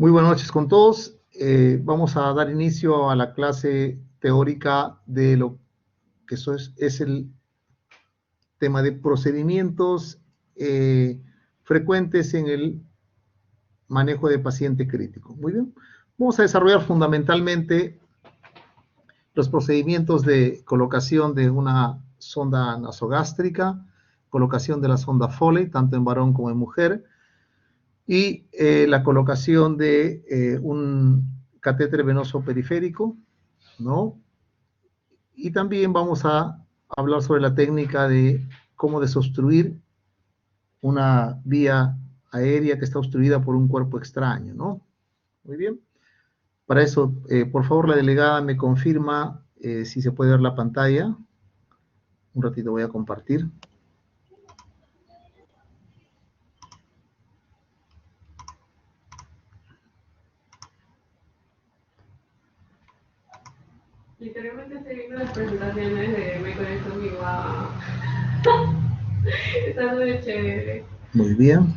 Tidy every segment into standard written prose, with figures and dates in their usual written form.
Muy buenas noches con todos. Vamos a dar inicio a la clase teórica de lo que es el tema de procedimientos frecuentes en el manejo de paciente crítico. Muy bien. Vamos a desarrollar fundamentalmente los procedimientos de colocación de una sonda nasogástrica, colocación de la sonda Foley, tanto en varón como en mujer, y la colocación de un catéter venoso periférico, ¿no? Y también vamos a hablar sobre la técnica de cómo desobstruir una vía aérea que está obstruida por un cuerpo extraño, ¿no? Muy bien. Para eso, por favor, la delegada me confirma si se puede ver la pantalla. Un ratito voy a compartir. Literalmente estoy viendo las presentaciones de Me Conecto Conmigo a... Está muy chévere. Muy bien.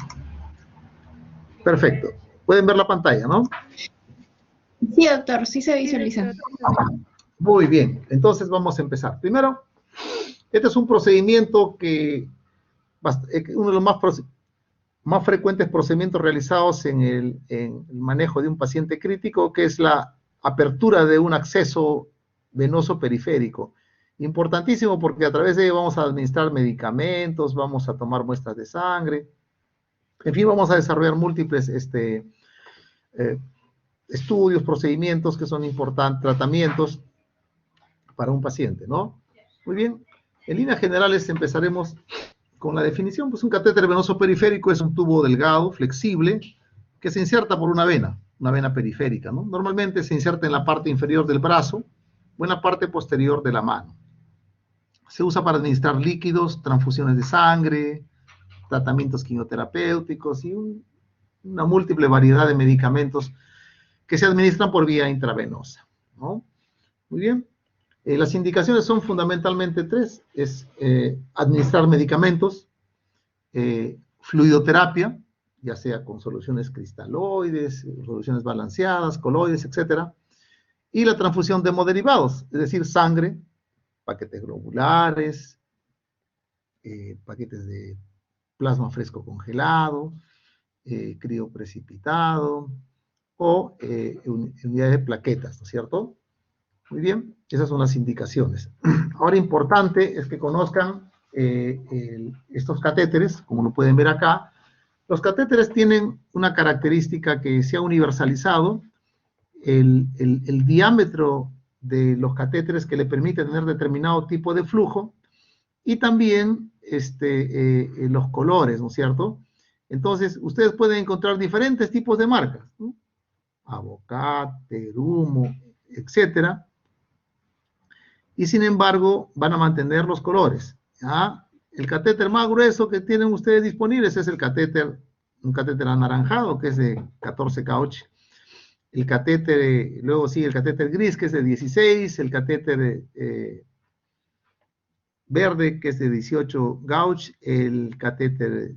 Perfecto. Pueden ver la pantalla, ¿no? Sí, doctor, sí se visualiza. Muy bien. Entonces vamos a empezar. Primero, este es un procedimiento que uno de los más frecuentes procedimientos realizados en el manejo de un paciente crítico, que es la apertura de un acceso venoso periférico. Importantísimo porque a través de ello vamos a administrar medicamentos, vamos a tomar muestras de sangre, en fin, vamos a desarrollar múltiples estudios, procedimientos que son importantes, tratamientos para un paciente, ¿no? Muy bien, en líneas generales empezaremos con la definición. Pues un catéter venoso periférico es un tubo delgado, flexible, que se inserta por una vena periférica, ¿no? Normalmente se inserta en la parte inferior del brazo o en la parte posterior de la mano. Se usa para administrar líquidos, transfusiones de sangre, tratamientos quimioterapéuticos y una múltiple variedad de medicamentos que se administran por vía intravenosa, ¿no? Muy bien. Las indicaciones son fundamentalmente tres. Es administrar medicamentos, fluidoterapia, ya sea con soluciones cristaloides, soluciones balanceadas, coloides, etc. Y la transfusión de hemoderivados, es decir, sangre, paquetes globulares, paquetes de plasma fresco congelado, crioprecipitado, o unidades de plaquetas, ¿no es cierto? Muy bien, esas son las indicaciones. Ahora, importante es que conozcan estos catéteres, como lo pueden ver acá. Los catéteres tienen una característica que se ha universalizado, el diámetro de los catéteres que le permite tener determinado tipo de flujo, y también los colores, ¿no es cierto? Entonces, ustedes pueden encontrar diferentes tipos de marcas, ¿no? Avocat, Terumo, etcétera. Y sin embargo, van a mantener los colores, ¿ya? El catéter más grueso que tienen ustedes disponibles es un catéter anaranjado, que es de 14 gauge. El catéter, luego sigue el catéter gris, que es de 16, el catéter verde, que es de 18 gauge, el catéter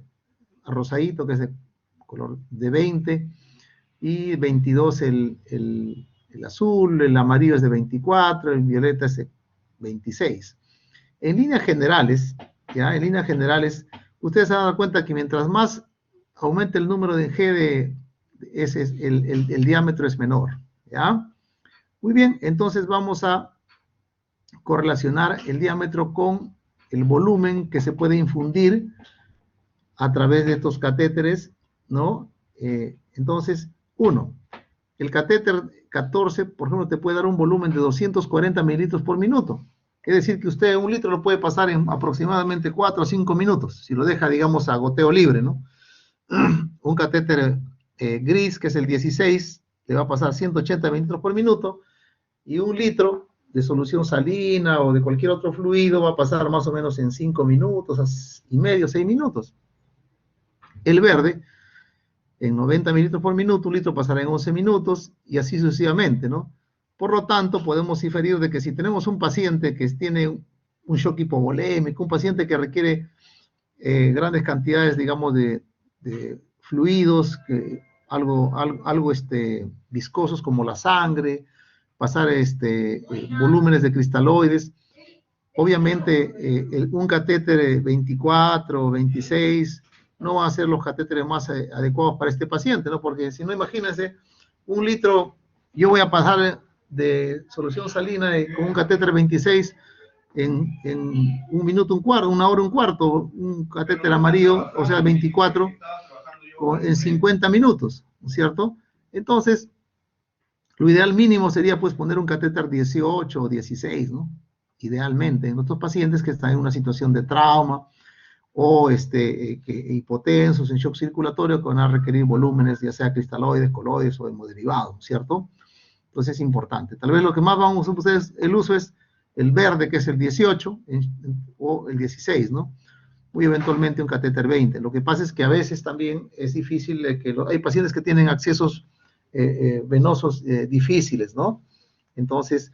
rosadito, que es de color de 20, y 22 el azul, el amarillo es de 24, el violeta es de 26. En líneas generales, ¿ya? En líneas generales, ustedes se van a dar cuenta que mientras más aumente el número de G el diámetro es menor, ¿ya? Muy bien, entonces vamos a correlacionar el diámetro con el volumen que se puede infundir a través de estos catéteres, ¿no? Entonces, el catéter 14, por ejemplo, te puede dar un volumen de 240 mililitros por minuto. Es decir, que usted un litro lo puede pasar en aproximadamente 4 o 5 minutos, si lo deja, digamos, a goteo libre, ¿no? Un catéter gris, que es el 16, le va a pasar 180 mililitros por minuto, y un litro de solución salina o de cualquier otro fluido va a pasar más o menos en 5 minutos y medio, 6 minutos. El verde, en 90 mililitros por minuto, un litro pasará en 11 minutos, y así sucesivamente, ¿no? Por lo tanto, podemos inferir de que si tenemos un paciente que tiene un shock hipovolémico, un paciente que requiere grandes cantidades, digamos, de fluidos, algo viscosos como la sangre, pasar volúmenes de cristaloides. Obviamente, un catéter 24 o 26 no van a ser los catéteres más adecuados para este paciente, ¿no? Porque si no, imagínense, un litro, yo voy a pasar de solución salina con un catéter 26 en un minuto, un cuarto, una hora, un cuarto, un catéter amarillo, o sea, 24, en 50 minutos, ¿no es cierto? Entonces, lo ideal mínimo sería pues poner un catéter 18 o 16, ¿no? Idealmente, en otros pacientes que están en una situación de trauma o hipotensos, en shock circulatorio, que van a requerir volúmenes, ya sea cristaloides, coloides o hemoderivados, ¿cierto? Entonces es importante. Tal vez lo que más vamos a ustedes, el uso es el verde, que es el 18, o el 16, ¿no? Muy eventualmente un catéter 20. Lo que pasa es que a veces también es difícil, hay pacientes que tienen accesos venosos difíciles, ¿no? Entonces,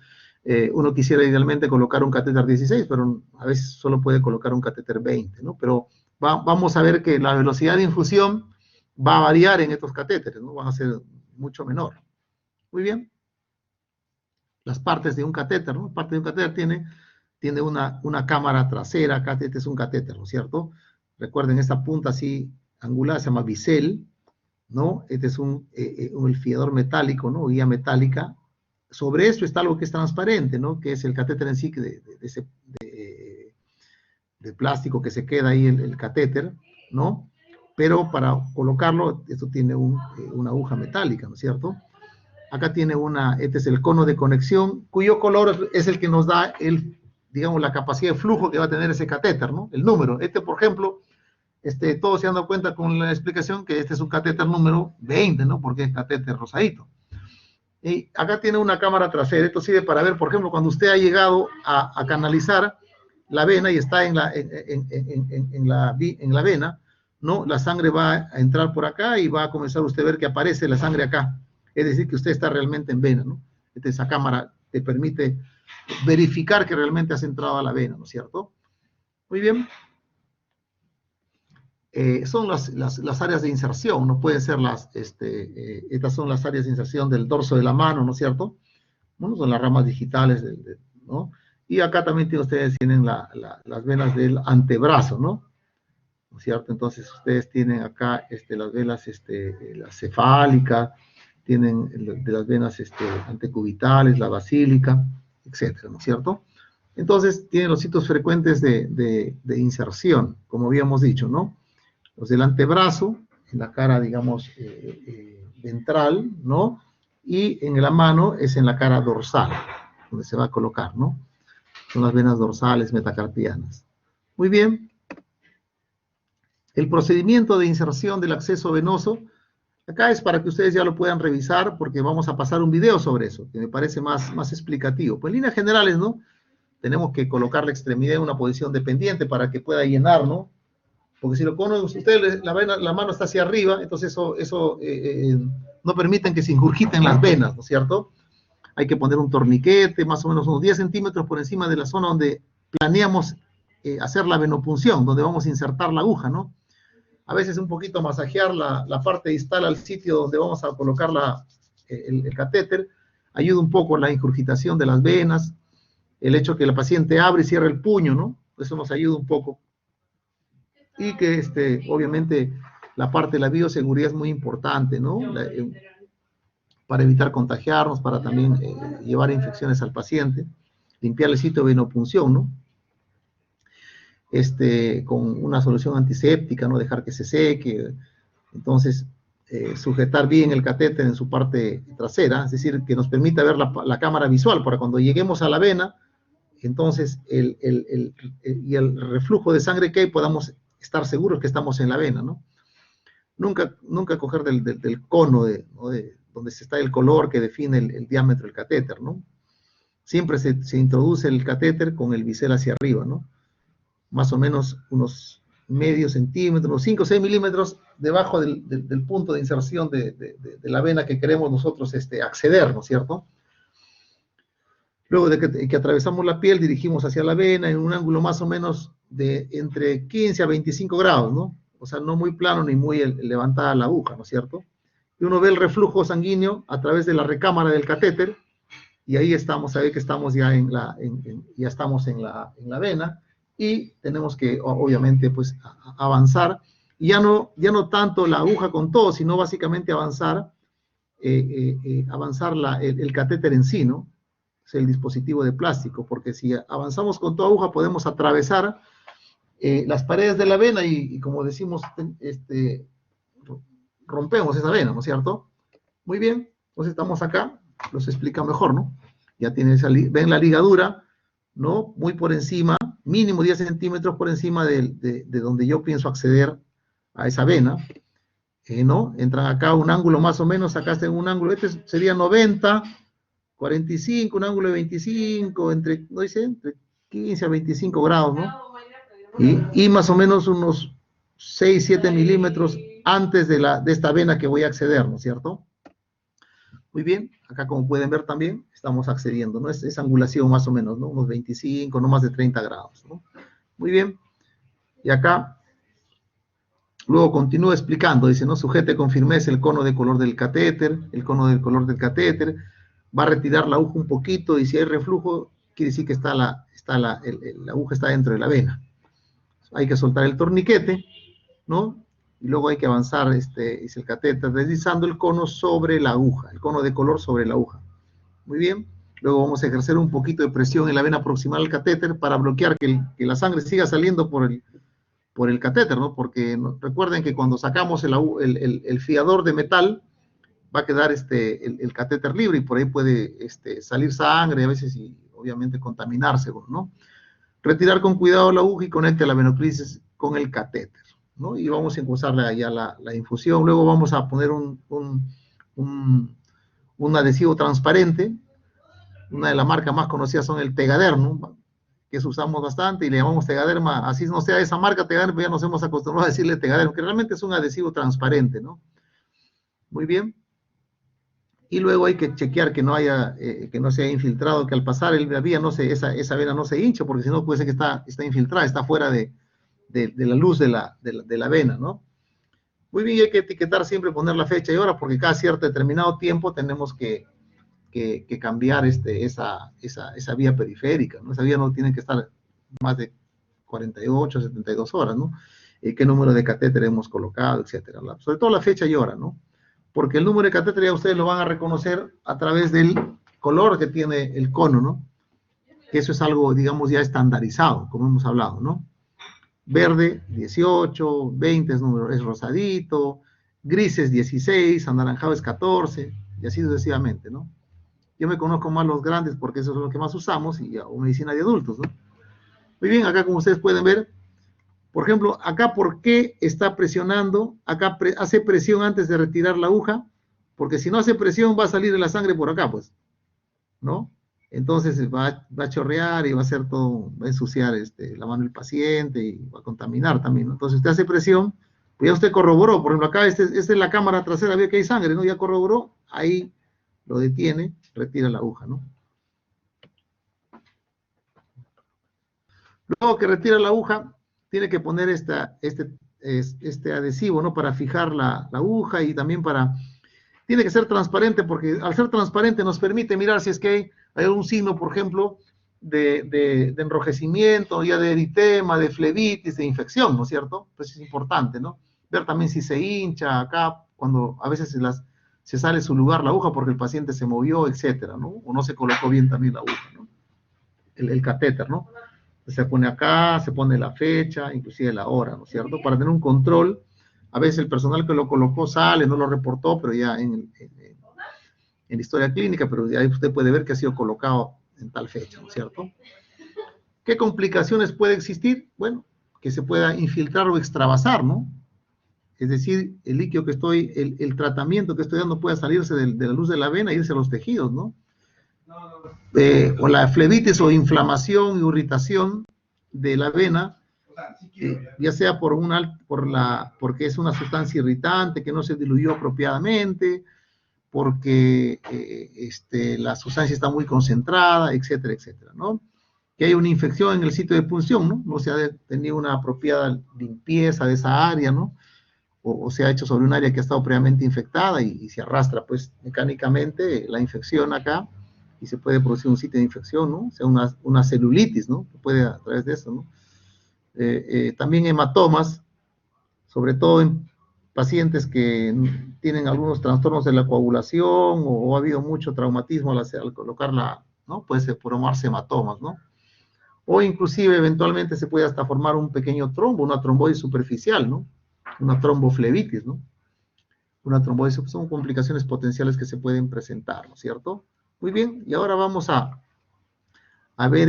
uno quisiera idealmente colocar un catéter 16, pero a veces solo puede colocar un catéter 20, ¿no? Pero vamos a ver que la velocidad de infusión va a variar en estos catéteres, ¿no? Van a ser mucho menor. Muy bien. Las partes de un catéter, ¿no? Parte de un catéter tiene una cámara trasera. Acá este es un catéter, ¿no es cierto? Recuerden, esta punta así angular se llama bisel, ¿no? Este es un fiador metálico, ¿no? Guía metálica. Sobre esto está algo que es transparente, ¿no? Que es el catéter en sí, de plástico que se queda ahí el catéter, ¿no? Pero para colocarlo, esto tiene una aguja metálica, ¿no es cierto? Acá tiene este es el cono de conexión, cuyo color es el que nos da digamos, la capacidad de flujo que va a tener ese catéter, ¿no? El número. Por ejemplo, todos se han dado cuenta con la explicación que este es un catéter número 20, ¿no? Porque es catéter rosadito. Y acá tiene una cámara trasera. Esto sirve para ver, por ejemplo, cuando usted ha llegado a canalizar la vena y está en la vena, ¿no? La sangre va a entrar por acá y va a comenzar usted a ver que aparece la sangre acá. Es decir, que usted está realmente en vena, ¿no? Esa cámara te permite verificar que realmente has entrado a la vena, ¿no es cierto? Muy bien. Son las áreas de inserción, no pueden ser estas son las áreas de inserción del dorso de la mano, ¿no es cierto? ¿No? Son las ramas digitales, ¿no? Y acá también ustedes tienen las venas del antebrazo, ¿no? ¿No es cierto? Entonces ustedes tienen acá las venas la cefálica, tienen de las venas antecubitales, la basílica, etcétera, ¿no es cierto? Entonces tienen los sitios frecuentes de inserción, como habíamos dicho, ¿no? Los del antebrazo, en la cara, digamos, ventral, ¿no? Y en la mano es en la cara dorsal, donde se va a colocar, ¿no? Son las venas dorsales metacarpianas. Muy bien. El procedimiento de inserción del acceso venoso, acá es para que ustedes ya lo puedan revisar, porque vamos a pasar un video sobre eso, que me parece más explicativo. Pues en líneas generales, ¿no? Tenemos que colocar la extremidad en una posición dependiente para que pueda llenar, ¿no? Porque si lo ponen ustedes, la mano está hacia arriba, entonces eso no permiten que se ingurgiten las venas, ¿no es cierto? Hay que poner un torniquete, más o menos unos 10 centímetros por encima de la zona donde planeamos hacer la venopunción, donde vamos a insertar la aguja, ¿no? A veces un poquito masajear la parte distal al sitio donde vamos a colocar el catéter, ayuda un poco a la ingurgitación de las venas, el hecho que el paciente abre y cierre el puño, ¿no? Eso nos ayuda un poco. Y que obviamente la parte de la bioseguridad es muy importante, ¿no? Para evitar contagiarnos, para también llevar infecciones al paciente, limpiar el sitio de venopunción, ¿no? Con una solución antiséptica, ¿no? Dejar que se seque, entonces sujetar bien el catéter en su parte trasera, es decir, que nos permita ver la cámara visual, para cuando lleguemos a la vena, entonces y el reflujo de sangre que hay, podamos estar seguros que estamos en la vena, ¿no? Nunca coger del cono, ¿no? Donde está el color que define el diámetro del catéter, ¿no? Siempre se introduce el catéter con el bisel hacia arriba, ¿no? Más o menos unos medio centímetro, unos 5 o 6 milímetros debajo del punto de inserción de la vena que queremos nosotros acceder, ¿no es cierto? Luego de que atravesamos la piel, dirigimos hacia la vena en un ángulo más o menos de entre 15 a 25 grados, ¿no? O sea, no muy plano ni muy levantada la aguja, ¿no es cierto? y uno ve el reflujo sanguíneo a través de la recámara del catéter, y ahí estamos, sabe que estamos ya ya estamos en la vena, y tenemos que, obviamente, pues, avanzar, y ya no tanto la aguja con todo, sino básicamente avanzar el catéter en sí, ¿no? Es el dispositivo de plástico, porque si avanzamos con toda aguja podemos atravesar las paredes de la vena y como decimos, rompemos esa vena, ¿no es cierto? Muy bien, entonces estamos acá, los explica mejor, ¿no? Ya tienen ven la ligadura, ¿no? Muy por encima, mínimo 10 centímetros por encima de donde yo pienso acceder a esa vena, ¿no? Entran acá un ángulo más o menos, acá está en un ángulo, este sería 90, 45, un ángulo de 25, ¿no dice? Entre 15 a 25 grados, ¿no? Y más o menos unos 6, 7 milímetros antes de esta vena que voy a acceder, ¿no es cierto? Muy bien, acá como pueden ver también, estamos accediendo, ¿no? Es angulación más o menos, ¿no? Unos 25, no más de 30 grados, ¿no? Muy bien, y acá luego continúa explicando, dice, ¿no? Sujete con firmeza el cono de color del catéter, va a retirar la aguja un poquito, y si hay reflujo, quiere decir que la aguja está dentro de la vena. Hay que soltar el torniquete, ¿no? Y luego hay que avanzar, dice el catéter, deslizando el cono sobre la aguja, el cono de color sobre la aguja. Muy bien. Luego vamos a ejercer un poquito de presión en la vena proximal al catéter para bloquear que la sangre siga saliendo por el catéter, ¿no? Porque recuerden que cuando sacamos el fiador de metal, va a quedar el catéter libre y por ahí puede salir sangre a veces y obviamente contaminarse, ¿no? Retirar con cuidado la aguja y conecte la venoclisis con el catéter, ¿no? Y vamos a impulsarle ya la infusión. Luego vamos a poner un adhesivo transparente. Una de las marcas más conocidas son el Tegaderm, que usamos bastante y le llamamos Tegaderma, así no sea esa marca Tegaderm, ya nos hemos acostumbrado a decirle Tegaderm, que realmente es un adhesivo transparente, ¿no? Muy bien. Y luego hay que chequear que no se haya infiltrado, que al pasar la vía esa vena no se hinche, porque si no puede ser que está infiltrada, está fuera de la luz de la vena, ¿no? Muy bien, y hay que etiquetar siempre, poner la fecha y hora, porque cada cierto determinado tiempo tenemos que cambiar esa vía periférica, ¿no? Esa vía no tiene que estar más de 48, 72 horas, ¿no? Qué número de catéter hemos colocado, etcétera. Sobre todo la fecha y hora, ¿no? Porque el número de catéter ya ustedes lo van a reconocer a través del color que tiene el cono, ¿no? Que eso es algo, digamos, ya estandarizado, como hemos hablado, ¿no? Verde, 18, 20 es rosadito, gris es 16, anaranjado es 14, y así sucesivamente, ¿no? Yo me conozco más los grandes porque esos son los que más usamos, o medicina de adultos, ¿no? Muy bien, acá como ustedes pueden ver, por ejemplo, acá, ¿por qué está presionando? Acá hace presión antes de retirar la aguja, porque si no hace presión va a salir la sangre por acá, pues, ¿no? Entonces va a chorrear y va a hacer todo, va a ensuciar la mano del paciente y va a contaminar también, ¿no? Entonces usted hace presión, pues ya usted corroboró, por ejemplo, acá esta es la cámara trasera, ve que hay sangre, ¿no? Ya corroboró, ahí lo detiene, retira la aguja, ¿no? Luego que retira la aguja, tiene que poner este adhesivo, ¿no? Para fijar la aguja y también tiene que ser transparente, porque al ser transparente nos permite mirar si es que hay algún signo, por ejemplo, de enrojecimiento, ya de eritema, de flebitis, de infección, ¿no es cierto? Pues es importante, ¿no? Ver también si se hincha acá, cuando a veces se sale de su lugar la aguja porque el paciente se movió, etcétera, ¿no? O no se colocó bien también la aguja, ¿no? El catéter, ¿no? Se pone acá, se pone la fecha, inclusive la hora, ¿no es cierto? Para tener un control. A veces el personal que lo colocó sale, no lo reportó, pero ya en la historia clínica, pero ahí usted puede ver que ha sido colocado en tal fecha, ¿no es cierto? ¿Qué complicaciones puede existir? Bueno, que se pueda infiltrar o extravasar, ¿no? Es decir, el líquido el tratamiento que estoy dando pueda salirse de la luz de la vena e irse a los tejidos, ¿no? O la flebitis o inflamación y irritación de la vena, ya sea porque es una sustancia irritante que no se diluyó apropiadamente, porque la sustancia está muy concentrada, etcétera, etcétera, ¿no? Que hay una infección en el sitio de punción, ¿no? No se ha tenido una apropiada limpieza de esa área, ¿no? o se ha hecho sobre un área que ha estado previamente infectada y se arrastra pues mecánicamente la infección acá y se puede producir un sitio de infección, ¿no? O sea, una celulitis, ¿no? Puede a través de eso, ¿no? También hematomas, sobre todo en pacientes que tienen algunos trastornos de la coagulación o ha habido mucho traumatismo al colocarla, ¿no? Puede formarse hematomas, ¿no? O inclusive eventualmente se puede hasta formar un pequeño trombo, una trombosis superficial, ¿no? Una tromboflebitis, ¿no? Una trombosis, son complicaciones potenciales que se pueden presentar, ¿no es cierto? Muy bien, y ahora vamos a ver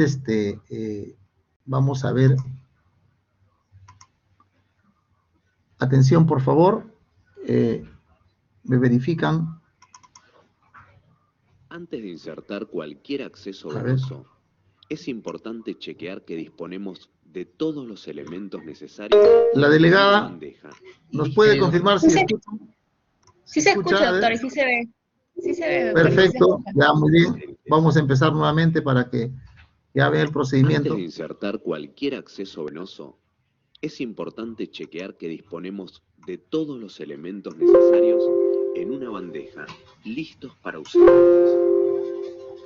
vamos a ver, atención por favor, me verifican. Antes de insertar cualquier acceso A ver. venoso, es importante chequear que disponemos de todos los elementos necesarios. La en delegada una bandeja. nos puede confirmar si escucha. Sí se a escucha, doctor, ver. y sí se ve. Sí se ve, doctor. Perfecto, ya muy bien. Vamos a empezar nuevamente para que ya vea el Antes procedimiento. de insertar cualquier acceso venoso, es importante chequear que disponemos de todos los elementos necesarios en una bandeja, listos para usar.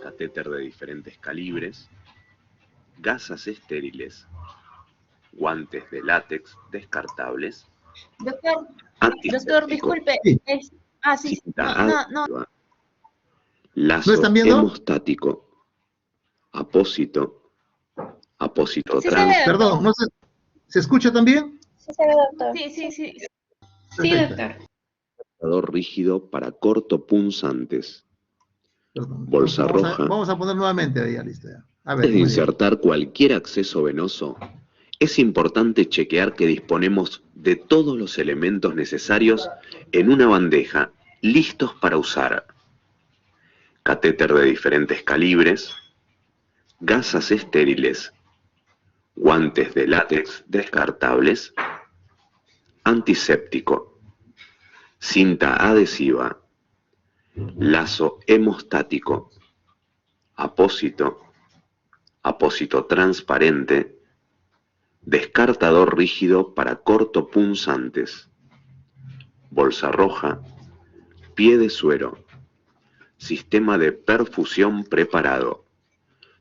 Catéter de diferentes calibres, gasas estériles, guantes de látex descartables, Doctor, antiséptico, disculpe. Sí. Sí. cinta No. adhesiva, ¿No lazo están viendo? hemostático, apósito Sí se trans. ve, Perdón, ¿no se escucha también? Sí se ve, doctor. Sí. Sí, Perfecto. doctor. Rígido para cortopunzantes, Perdón. bolsa Entonces, roja. vamos a poner nuevamente ahí, ya listo ya. A ver, Antes de muy bien. insertar cualquier acceso venoso, es importante chequear que disponemos de todos los elementos necesarios en una bandeja, listos para usar. Catéter de diferentes calibres, gasas estériles, guantes de látex descartables, antiséptico, cinta adhesiva, lazo hemostático, apósito transparente, descartador rígido para cortopunzantes, bolsa roja, pie de suero, sistema de perfusión preparado,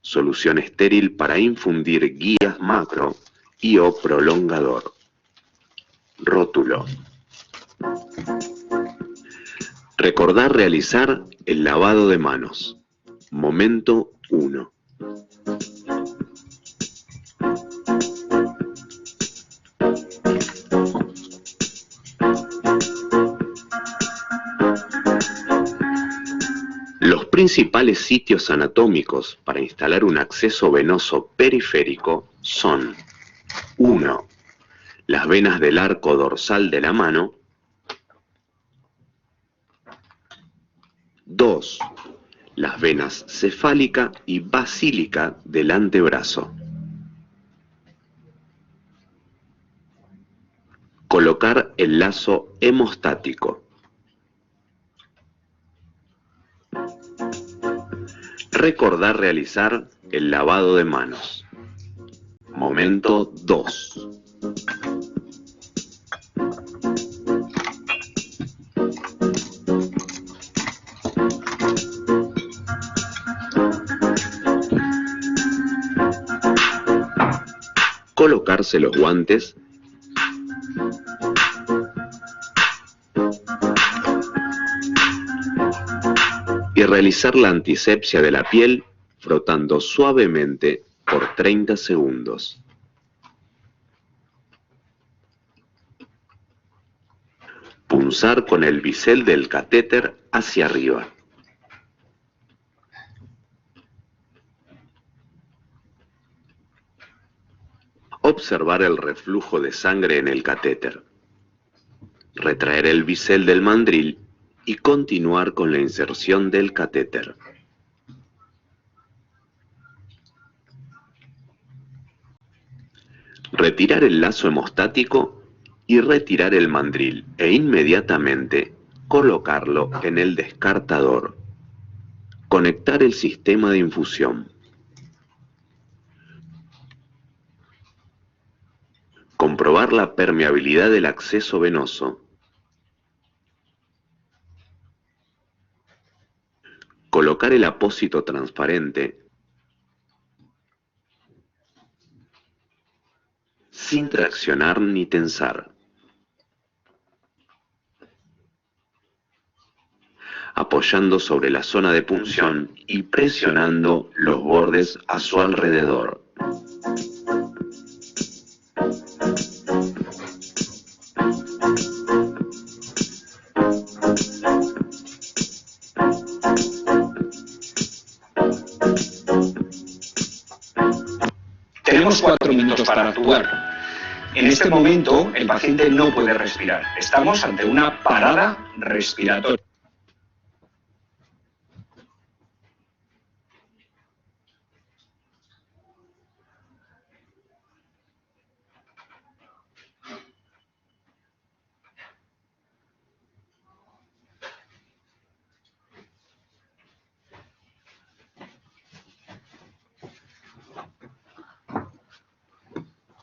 solución estéril para infundir guías macro y o prolongador, rótulo. Recordar realizar el lavado de manos. Momento 1. Los principales sitios anatómicos para instalar un acceso venoso periférico son: 1. Las venas del arco dorsal de la mano. 2. Las venas cefálica y basílica del antebrazo. Colocar el lazo hemostático. Recordar realizar el lavado de manos. Momento 2. Colocarse los guantes y realizar la antisepsia de la piel frotando suavemente por 30 segundos. Punzar con el bisel del catéter hacia arriba. Observar el reflujo de sangre en el catéter. Retraer el bisel del mandril y continuar con la inserción del catéter. Retirar el lazo hemostático y retirar el mandril e inmediatamente colocarlo en el descartador. Conectar el sistema de infusión. Comprobar la permeabilidad del acceso venoso colocar el apósito transparente sin traccionar ni tensar, apoyando sobre la zona de punción y presionando los bordes a su alrededor. Tenemos 4 minutos para actuar. En este momento, el paciente no puede respirar. Estamos ante una parada respiratoria.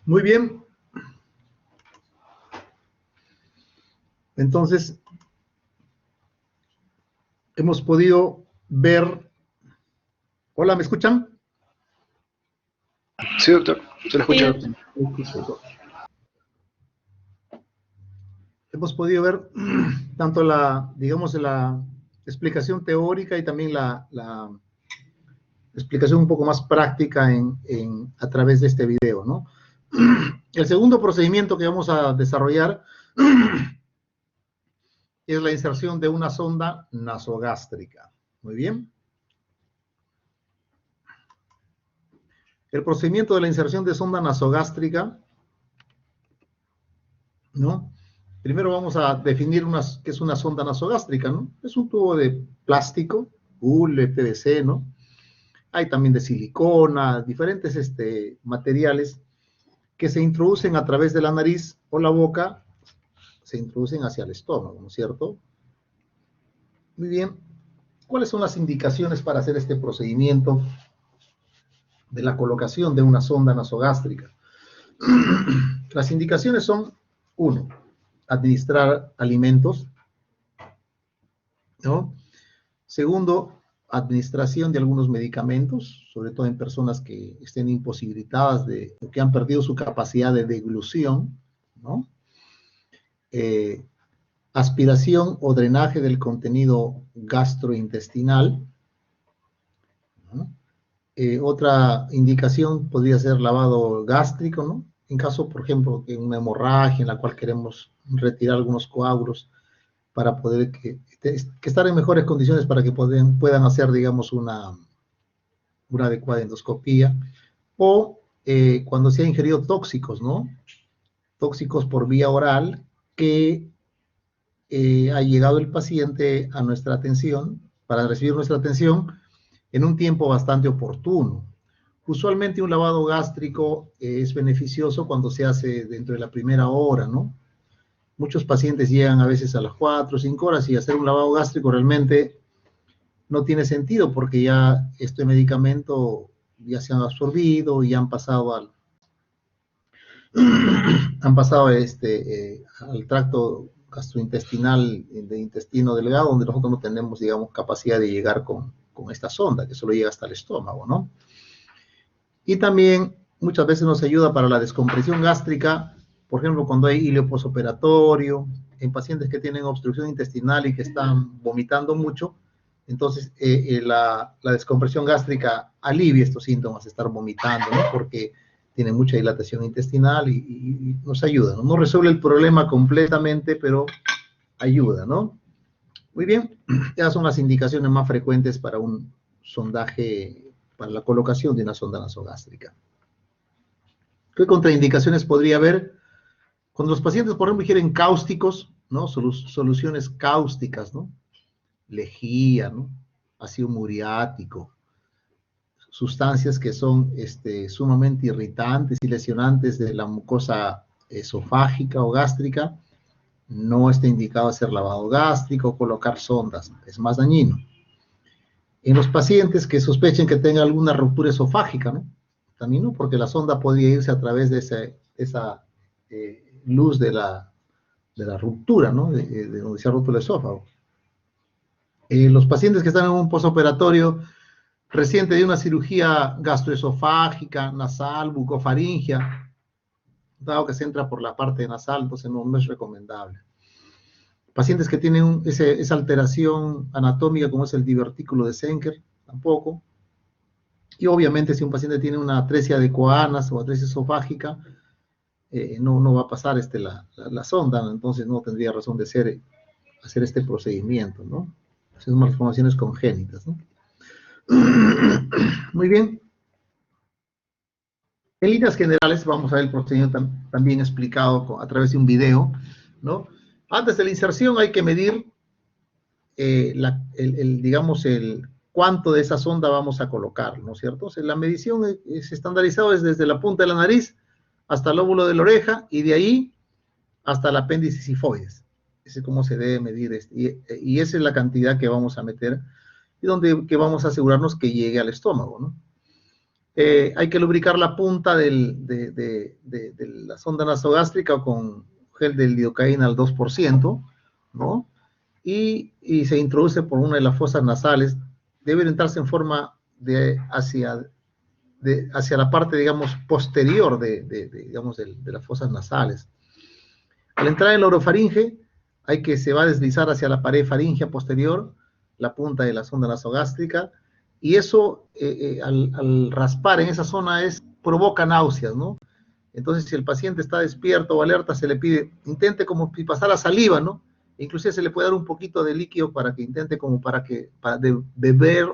Muy bien. Entonces, hemos podido ver... Hola, ¿me escuchan? Sí, doctor. Se lo escucha. Hemos podido ver tanto la, digamos, la explicación teórica y también la explicación un poco más práctica a través de este video, ¿no? El segundo procedimiento que vamos a desarrollar es la inserción de una sonda nasogástrica. Muy bien. El procedimiento de la inserción de sonda nasogástrica, ¿no? Primero vamos a definir qué es una sonda nasogástrica, ¿no? Es un tubo de plástico, hule, PVC, ¿no? Hay también de silicona, diferentes materiales que se introducen a través de la nariz o la boca, se introducen hacia el estómago, ¿no es cierto? Muy bien. ¿Cuáles son las indicaciones para hacer este procedimiento de la colocación de una sonda nasogástrica? Las indicaciones son, 1, administrar alimentos, ¿no? Segundo, administración de algunos medicamentos, sobre todo en personas que estén imposibilitadas o que han perdido su capacidad de deglución, ¿no? Aspiración o drenaje del contenido gastrointestinal, ¿no? Otra indicación podría ser lavado gástrico, ¿no? En caso, por ejemplo, de una hemorragia en la cual queremos retirar algunos coágulos para poder que estar en mejores condiciones para que puedan hacer, digamos, una adecuada endoscopía, o cuando se ha ingerido tóxicos, ¿no? Tóxicos por vía oral que ha llegado el paciente a nuestra atención, para recibir nuestra atención en un tiempo bastante oportuno. Usualmente un lavado gástrico es beneficioso cuando se hace dentro de la primera hora, ¿no? Muchos pacientes llegan a veces a las 4 o 5 horas y hacer un lavado gástrico realmente no tiene sentido porque ya este medicamento ya se han absorbido y han pasado al tracto gastrointestinal de intestino delgado, donde nosotros no tenemos, digamos, capacidad de llegar con esta sonda, que solo llega hasta el estómago, ¿no? Y también muchas veces nos ayuda para la descompresión gástrica, por ejemplo, cuando hay hilio posoperatorio, en pacientes que tienen obstrucción intestinal y que están vomitando mucho, entonces la descompresión gástrica alivia estos síntomas de estar vomitando, ¿no? Porque tiene mucha dilatación intestinal y nos ayuda, ¿no? No resuelve el problema completamente, pero ayuda, ¿no? Muy bien, esas son las indicaciones más frecuentes para un sondaje, para la colocación de una sonda nasogástrica. ¿Qué contraindicaciones podría haber? Cuando los pacientes, por ejemplo, ingieren cáusticos, ¿no? Soluciones cáusticas, ¿no? Lejía, ¿no? Ácido muriático, sustancias que son sumamente irritantes y lesionantes de la mucosa esofágica o gástrica, no está indicado hacer lavado gástrico o colocar sondas, es más dañino. En los pacientes que sospechen que tengan alguna ruptura esofágica, ¿no? También no, porque la sonda podría irse a través de esa luz de la ruptura, ¿no? De donde se ha roto el esófago. Los pacientes que están en un posoperatorio reciente de una cirugía gastroesofágica, nasal, bucofaringia, dado que se entra por la parte nasal, entonces no es recomendable. Pacientes que tienen esa alteración anatómica como es el divertículo de Senker, tampoco. Y obviamente si un paciente tiene una atresia de Coanas o atresia esofágica, no va a pasar la sonda, ¿no? Entonces no tendría razón de hacer este procedimiento, ¿no? Son malformaciones congénitas, ¿no? Muy bien. En líneas generales, vamos a ver el procedimiento también explicado a través de un video, ¿no? Antes de la inserción hay que medir, digamos, el cuánto de esa sonda vamos a colocar, ¿no es cierto? O sea, la medición es estandarizada desde la punta de la nariz hasta el lóbulo de la oreja y de ahí hasta el apéndice sifoides. Ese es cómo se debe medir, y esa es la cantidad que vamos a meter y que vamos a asegurarnos que llegue al estómago, ¿no? Hay que lubricar la punta de la sonda nasogástrica con gel de lidocaína al 2%, ¿no? Y se introduce por una de las fosas nasales. Debe orientarse en forma hacia la parte, digamos, posterior digamos, de las fosas nasales. Al entrar en la orofaringe, se va a deslizar hacia la pared faríngea posterior, la punta de la sonda nasogástrica, y eso, al raspar en esa zona, provoca náuseas, ¿no? Entonces, si el paciente está despierto o alerta, se le pide, intente como si pasara saliva, ¿no? Inclusive se le puede dar un poquito de líquido para que intente beber,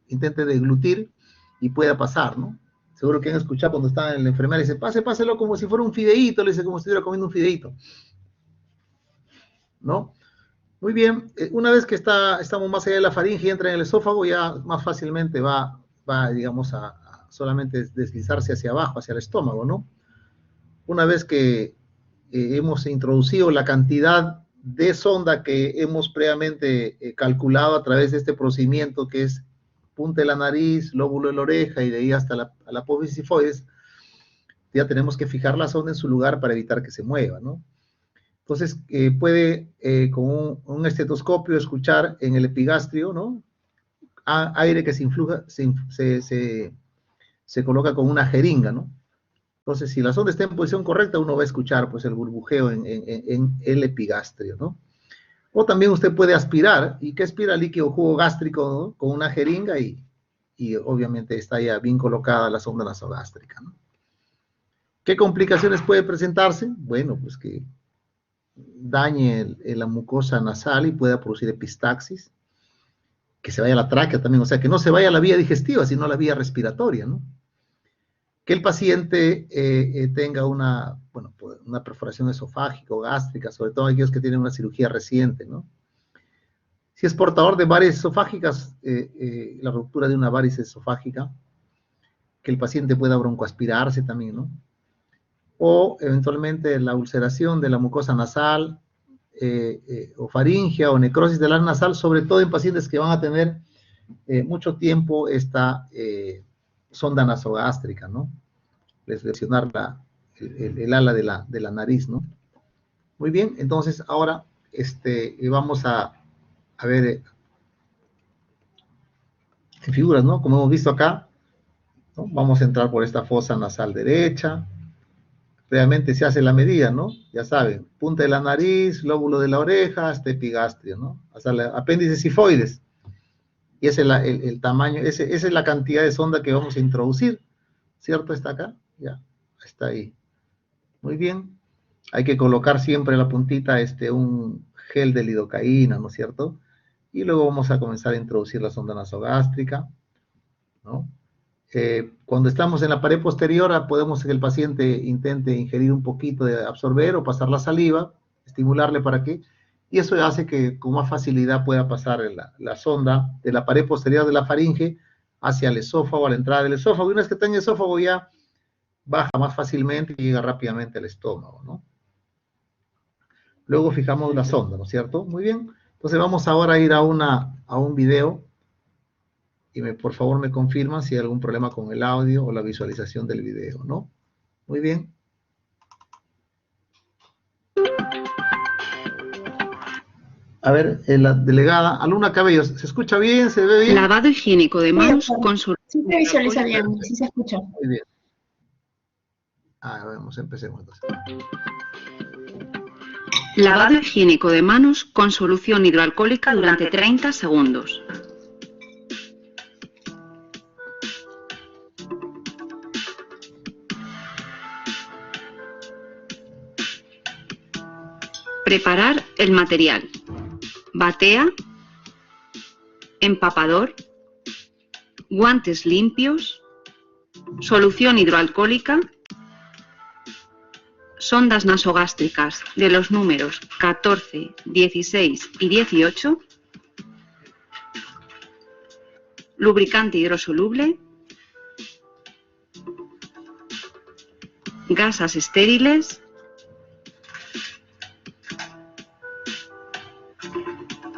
intente deglutir y pueda pasar, ¿no? Seguro que han escuchado cuando están en la enfermera y dice, páselo como si fuera un fideíto, le dice como si estuviera comiendo un fideíto, ¿no? Muy bien, una vez que estamos más allá de la faringe y entra en el esófago, ya más fácilmente va digamos, a solamente deslizarse hacia abajo, hacia el estómago, ¿no? Una vez que hemos introducido la cantidad de sonda que hemos previamente calculado a través de este procedimiento, que es punta de la nariz, lóbulo de la oreja y de ahí hasta la apófisis sifoides, ya tenemos que fijar la sonda en su lugar para evitar que se mueva, ¿no? Entonces, puede con un estetoscopio escuchar en el epigastrio, ¿no? Aire que se coloca con una jeringa, ¿no? Entonces, si la sonda está en posición correcta, uno va a escuchar, pues, el burbujeo en el epigastrio, ¿no? O también usted puede aspirar, ¿y qué aspira? Líquido jugo gástrico, ¿no? Con una jeringa y obviamente está ya bien colocada la sonda nasogástrica, ¿no? ¿Qué complicaciones puede presentarse? Bueno, pues que dañe la mucosa nasal y pueda producir epistaxis, que se vaya a la tráquea también, o sea, que no se vaya a la vía digestiva, sino a la vía respiratoria, ¿no? Que el paciente tenga una perforación esofágica o gástrica, sobre todo aquellos que tienen una cirugía reciente, ¿no? Si es portador de varices esofágicas, la ruptura de una varice esofágica, que el paciente pueda broncoaspirarse también, ¿no? O eventualmente la ulceración de la mucosa nasal, o faringia o necrosis del ala nasal, sobre todo en pacientes que van a tener mucho tiempo esta sonda nasogástrica, ¿no? Lesionar el ala de la nariz, ¿no? Muy bien, entonces ahora vamos a ver en figuras, ¿no? Como hemos visto acá, ¿no? Vamos a entrar por esta fosa nasal derecha. Realmente se hace la medida, ¿no? Ya saben, punta de la nariz, lóbulo de la oreja, hasta epigastrio, ¿no? Hasta el apéndice sifoides. Y ese es el tamaño, esa es la cantidad de sonda que vamos a introducir, ¿cierto? Está acá, ya, está ahí. Muy bien. Hay que colocar siempre la puntita, un gel de lidocaína, ¿no es cierto? Y luego vamos a comenzar a introducir la sonda nasogástrica, ¿no? Cuando estamos en la pared posterior, podemos que el paciente intente ingerir un poquito de absorber o pasar la saliva, estimularle para que, y eso hace que con más facilidad pueda pasar la sonda de la pared posterior de la faringe hacia el esófago, a la entrada del esófago, y una vez que está en el esófago ya baja más fácilmente y llega rápidamente al estómago, ¿no? Luego fijamos la sonda, ¿no es cierto? Muy bien. Entonces vamos ahora a ir a un video y por favor me confirman si hay algún problema con el audio o la visualización del video, ¿no? Muy bien. A ver, la delegada, alumna Cabello, ¿se escucha bien? ¿Se ve bien? Lavado higiénico de manos con Sí se visualiza bien, sí se escucha. Muy bien. Vamos, empecemos entonces. Lavado higiénico de manos con solución hidroalcohólica durante 30 segundos. Preparar el material. Batea, empapador, guantes limpios, solución hidroalcohólica, sondas nasogástricas de los números 14, 16 y 18, lubricante hidrosoluble, gasas estériles,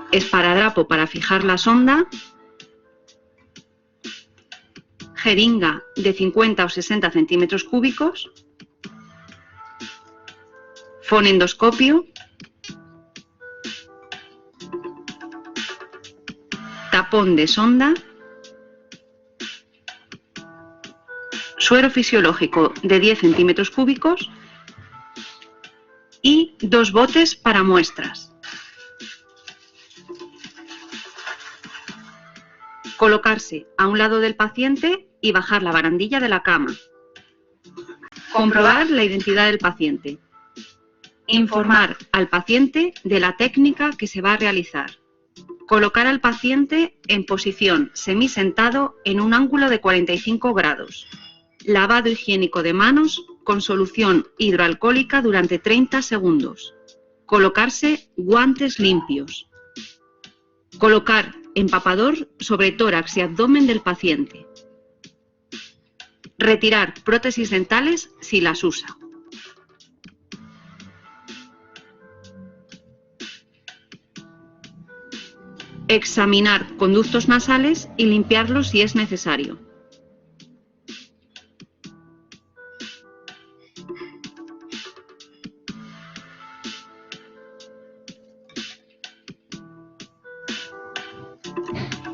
esparadrapo para fijar la sonda, jeringa de 50 o 60 centímetros cúbicos, fonendoscopio, tapón de sonda, suero fisiológico de 10 centímetros cúbicos y 2 botes para muestras. Colocarse a un lado del paciente y bajar la barandilla de la cama. Comprobar la identidad del paciente. Informar al paciente de la técnica que se va a realizar. Colocar al paciente en posición semisentado en un ángulo de 45 grados. Lavado higiénico de manos con solución hidroalcohólica durante 30 segundos. Colocarse guantes limpios. Colocar empapador sobre tórax y abdomen del paciente. Retirar prótesis dentales si las usa. Examinar conductos nasales y limpiarlos si es necesario.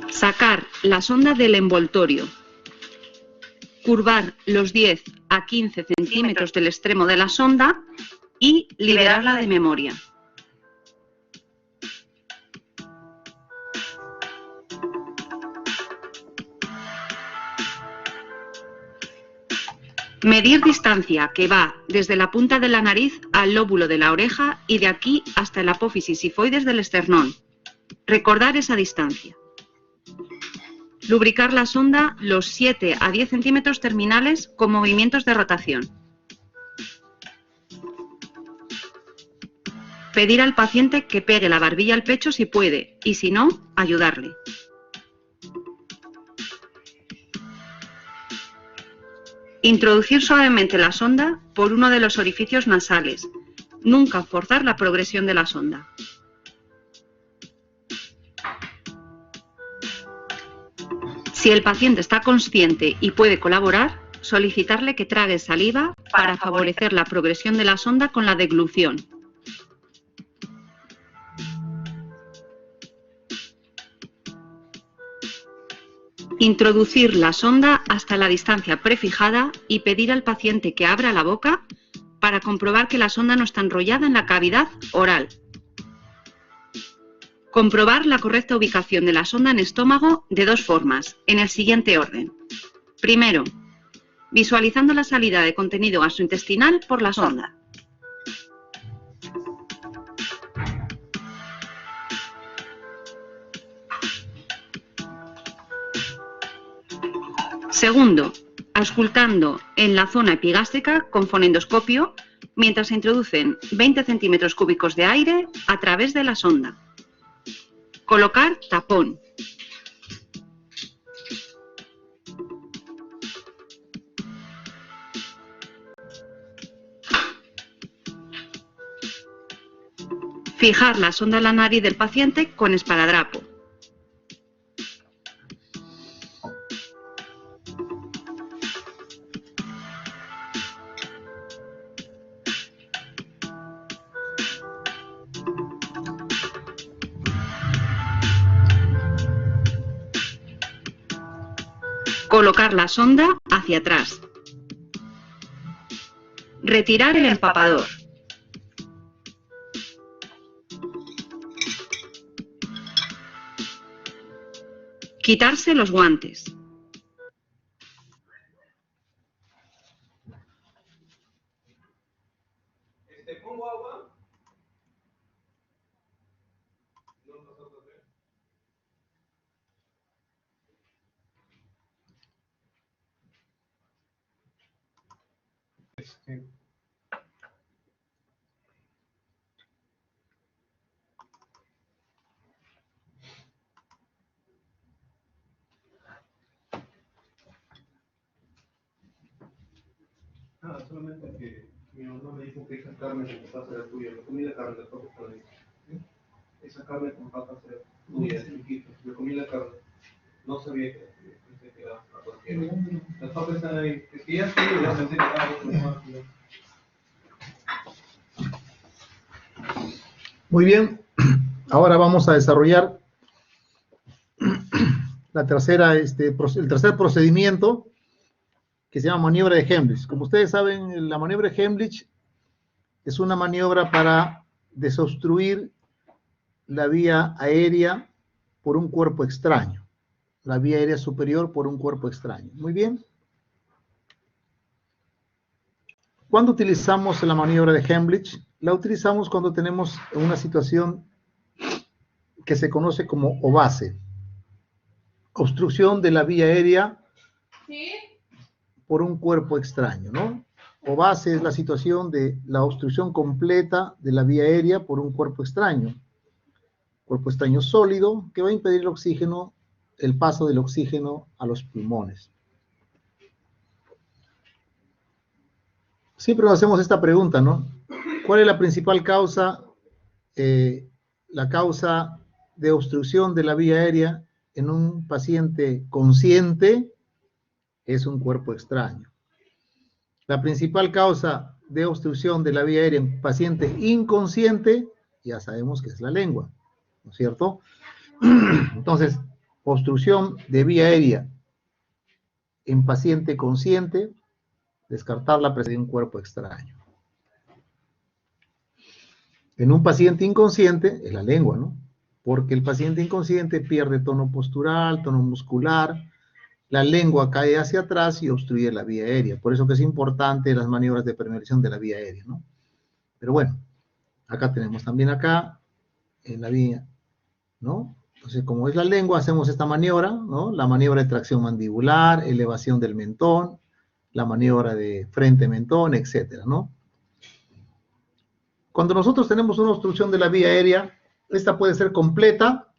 Sacar la sonda del envoltorio. Curvar los 10 a 15 centímetros del extremo de la sonda y liberarla de memoria. Medir distancia que va desde la punta de la nariz al lóbulo de la oreja y de aquí hasta el apófisis sifoides del esternón. Recordar esa distancia. Lubricar la sonda los 7 a 10 centímetros terminales con movimientos de rotación. Pedir al paciente que pegue la barbilla al pecho si puede y si no, ayudarle. Introducir suavemente la sonda por uno de los orificios nasales. Nunca forzar la progresión de la sonda. Si el paciente está consciente y puede colaborar, solicitarle que trague saliva para favorecer la progresión de la sonda con la deglución. Introducir la sonda hasta la distancia prefijada y pedir al paciente que abra la boca para comprobar que la sonda no está enrollada en la cavidad oral. Comprobar la correcta ubicación de la sonda en estómago de 2 formas, en el siguiente orden. Primero, visualizando la salida de contenido gastrointestinal por la sonda. Segundo, auscultando en la zona epigástrica con fonendoscopio mientras se introducen 20 centímetros cúbicos de aire a través de la sonda. Colocar tapón. Fijar la sonda en la nariz del paciente con esparadrapo. Colocar la sonda hacia atrás. Retirar el empapador. Quitarse los guantes. ¿Pongo agua? Nada, solamente que mi mamá me dijo que esa carne con papas era tuya. Me comí la carne, tampoco está bien. Esa carne con papas era tuya, chiquito. Me comí la carne. No sabía que era tuya. Pensé que era para cualquiera. Las papas están ahí. Es que ya estoy, ya pensé que era otro más. Muy bien, ahora vamos a desarrollar el tercer procedimiento, que se llama maniobra de Heimlich. Como ustedes saben, la maniobra de Heimlich es una maniobra para desobstruir la vía aérea por un cuerpo extraño, la vía aérea superior por un cuerpo extraño. Muy bien. ¿Cuándo utilizamos la maniobra de Heimlich? La utilizamos cuando tenemos una situación que se conoce como OVACE, obstrucción de la vía aérea por un cuerpo extraño, ¿no? OVACE es la situación de la obstrucción completa de la vía aérea por un cuerpo extraño sólido que va a impedir el paso del oxígeno a los pulmones. Siempre nos hacemos esta pregunta, ¿no? ¿Cuál es la principal causa? La causa de obstrucción de la vía aérea en un paciente consciente es un cuerpo extraño. La principal causa de obstrucción de la vía aérea en paciente inconsciente, ya sabemos que es la lengua, ¿no es cierto? Entonces, obstrucción de vía aérea en paciente consciente, descartar la presencia de un cuerpo extraño. En un paciente inconsciente es la lengua, ¿no? Porque el paciente inconsciente pierde tono postural, tono muscular, la lengua cae hacia atrás y obstruye la vía aérea. Por eso que es importante las maniobras de permeabilización de la vía aérea, ¿no? Pero bueno, acá tenemos también en la vía, ¿no? Entonces, como es la lengua, hacemos esta maniobra, ¿no? La maniobra de tracción mandibular, elevación del mentón, la maniobra de frente-mentón, etcétera, ¿no? Cuando nosotros tenemos una obstrucción de la vía aérea, esta puede ser completa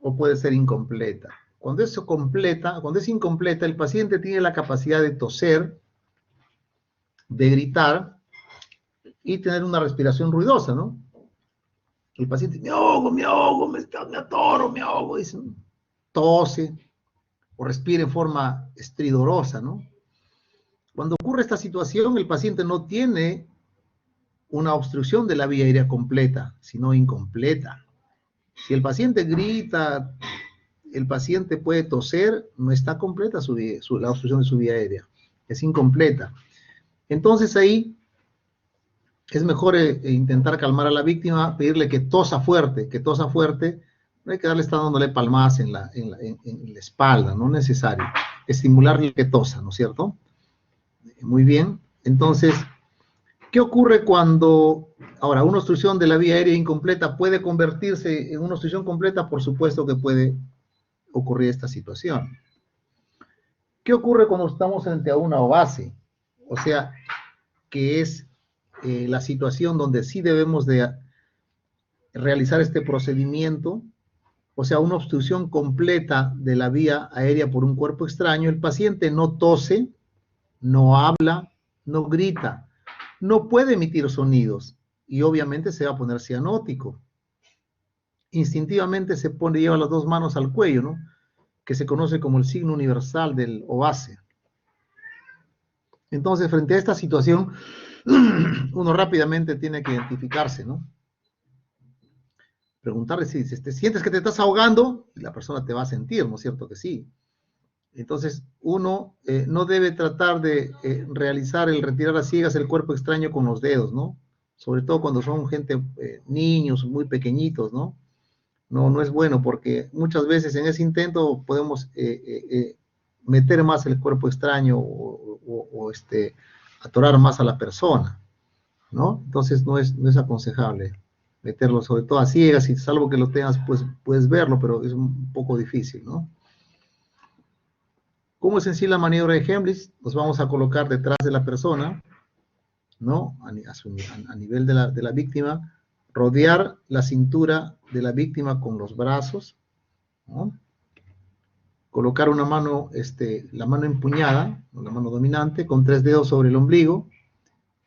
o puede ser incompleta. Cuando es incompleta, el paciente tiene la capacidad de toser, de gritar y tener una respiración ruidosa, ¿no? El paciente, me ahogo, me atoro, me ahogo, dice, tose o respira en forma estridorosa, ¿no? Cuando ocurre esta situación, el paciente no tiene una obstrucción de la vía aérea completa, sino incompleta. Si el paciente grita, el paciente puede toser, no está completa la obstrucción de su vía aérea, es incompleta. Entonces ahí es mejor intentar calmar a la víctima, pedirle que tosa fuerte, no hay que estar dándole palmadas en la espalda, no es necesario, estimularle que tosa, ¿no es cierto? Muy bien, entonces, ¿qué ocurre cuando, ahora, una obstrucción de la vía aérea incompleta puede convertirse en una obstrucción completa? Por supuesto que puede ocurrir esta situación. ¿Qué ocurre cuando estamos frente a una OVACE? O sea, que es la situación donde sí debemos de realizar este procedimiento, o sea, una obstrucción completa de la vía aérea por un cuerpo extraño. El paciente no tose, no habla, no grita, no puede emitir sonidos y obviamente se va a poner cianótico. Instintivamente lleva las dos manos al cuello, ¿no? Que se conoce como el signo universal del OVACE. Entonces, frente a esta situación, uno rápidamente tiene que identificarse, ¿no? Preguntarle si te sientes que te estás ahogando, y la persona te va a sentir, ¿no es cierto que sí? Entonces, uno no debe tratar de retirar a ciegas el cuerpo extraño con los dedos, ¿no? Sobre todo cuando son gente, niños muy pequeñitos, ¿no? No es bueno porque muchas veces en ese intento podemos meter más el cuerpo extraño o atorar más a la persona, ¿no? Entonces no es aconsejable meterlo, sobre todo a ciegas, y salvo que lo tengas, pues puedes verlo, pero es un poco difícil, ¿no? ¿Cómo es en sí la maniobra de Heimlich? Nos vamos a colocar detrás de la persona, ¿no? A nivel de la víctima, rodear la cintura de la víctima con los brazos, ¿no? Colocar una mano, la mano empuñada, la mano dominante, con 3 dedos sobre el ombligo,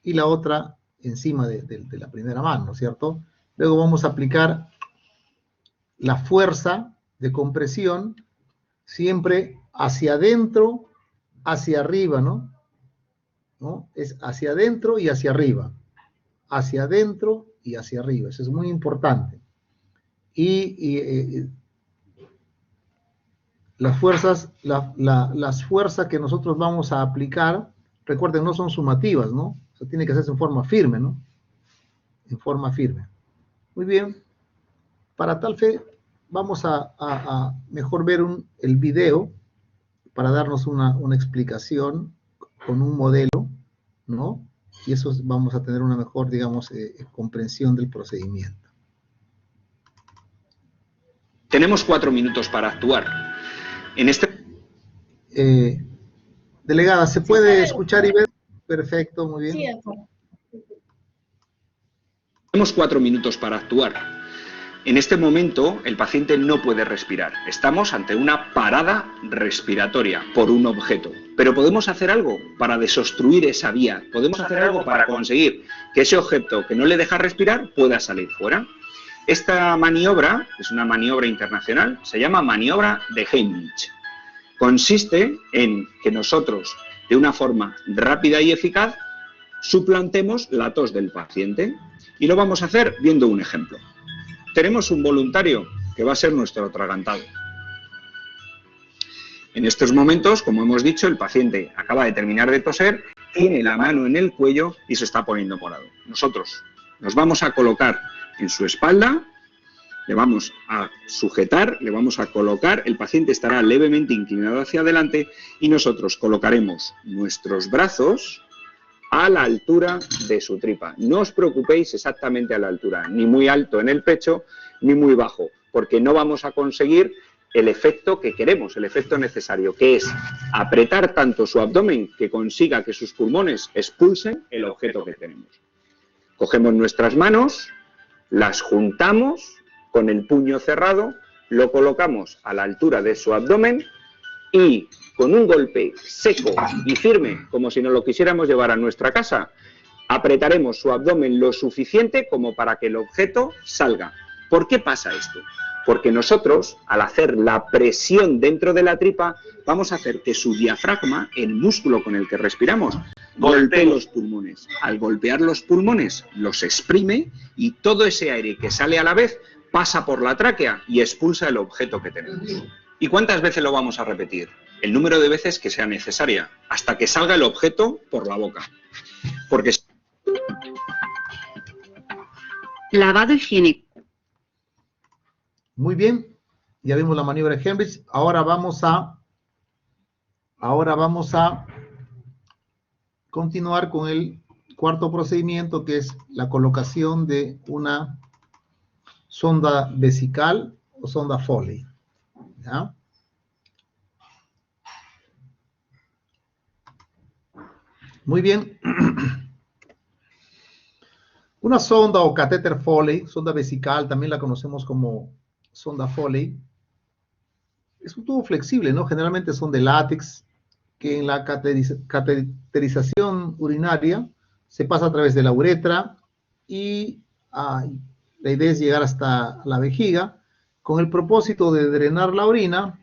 y la otra encima de la primera mano, ¿no es cierto? Luego vamos a aplicar la fuerza de compresión, siempre hacia adentro, hacia arriba, ¿no? Es hacia adentro y hacia arriba. Hacia adentro y hacia arriba. Eso es muy importante. Y las fuerzas, las fuerzas que nosotros vamos a aplicar, recuerden, no son sumativas, ¿no? O sea, tiene que hacerse en forma firme, ¿no? En forma firme. Muy bien. Para tal fe, vamos a mejor ver el video para darnos una explicación con un modelo, ¿no? Y eso vamos a tener una mejor, digamos, comprensión del procedimiento. Tenemos 4 minutos para actuar. En este... Delegada, ¿se puede escuchar y ver? Perfecto, muy bien. Sí, de acuerdo. Tenemos 4 minutos para actuar. En este momento, el paciente no puede respirar. Estamos ante una parada respiratoria por un objeto. Pero podemos hacer algo para desobstruir esa vía. Podemos hacer algo para conseguir que ese objeto que no le deja respirar pueda salir fuera. Esta maniobra es una maniobra internacional, se llama maniobra de Heimlich. Consiste en que nosotros, de una forma rápida y eficaz, suplantemos la tos del paciente. Y lo vamos a hacer viendo un ejemplo. Tenemos un voluntario que va a ser nuestro atragantado. En estos momentos, como hemos dicho, el paciente acaba de terminar de toser, tiene la mano en el cuello y se está poniendo morado. Nosotros nos vamos a colocar en su espalda, le vamos a sujetar, le vamos a colocar, el paciente estará levemente inclinado hacia adelante y nosotros colocaremos nuestros brazos a la altura de su tripa. No os preocupéis exactamente a la altura, ni muy alto en el pecho, ni muy bajo, porque no vamos a conseguir el efecto que queremos, el efecto necesario, que es apretar tanto su abdomen que consiga que sus pulmones expulsen el objeto que tenemos. Cogemos nuestras manos, las juntamos con el puño cerrado, lo colocamos a la altura de su abdomen y con un golpe seco y firme, como si nos lo quisiéramos llevar a nuestra casa, apretaremos su abdomen lo suficiente como para que el objeto salga. ¿Por qué pasa esto? Porque nosotros, al hacer la presión dentro de la tripa, vamos a hacer que su diafragma, el músculo con el que respiramos, golpee los pulmones. Al golpear los pulmones, los exprime y todo ese aire que sale a la vez pasa por la tráquea y expulsa el objeto que tenemos. ¿Y cuántas veces lo vamos a repetir? El número de veces que sea necesaria, hasta que salga el objeto por la boca. Porque... Lavado higiénico. Muy bien, ya vimos la maniobra de Heimlich. Ahora vamos a continuar con el cuarto procedimiento, que es la colocación de una sonda vesical o sonda Foley. ¿Ya? Muy bien. Una sonda o catéter Foley, sonda vesical, también la conocemos como sonda Foley, es un tubo flexible, ¿no? Generalmente son de látex, que en la cateterización urinaria se pasa a través de la uretra y la idea es llegar hasta la vejiga con el propósito de drenar la orina,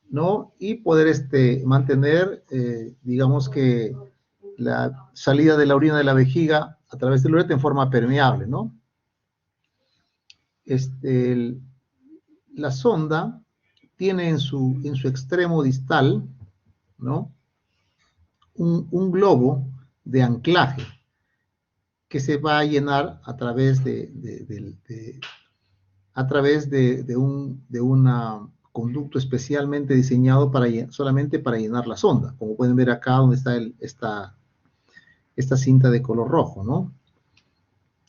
¿no? Y poder mantener, digamos que la salida de la orina de la vejiga a través de la uretra en forma permeable, ¿no? La sonda tiene en su extremo distal, ¿no?, un globo de anclaje que se va a llenar a través de un conducto especialmente diseñado solamente para llenar la sonda, como pueden ver acá donde está esta cinta de color rojo, ¿no?,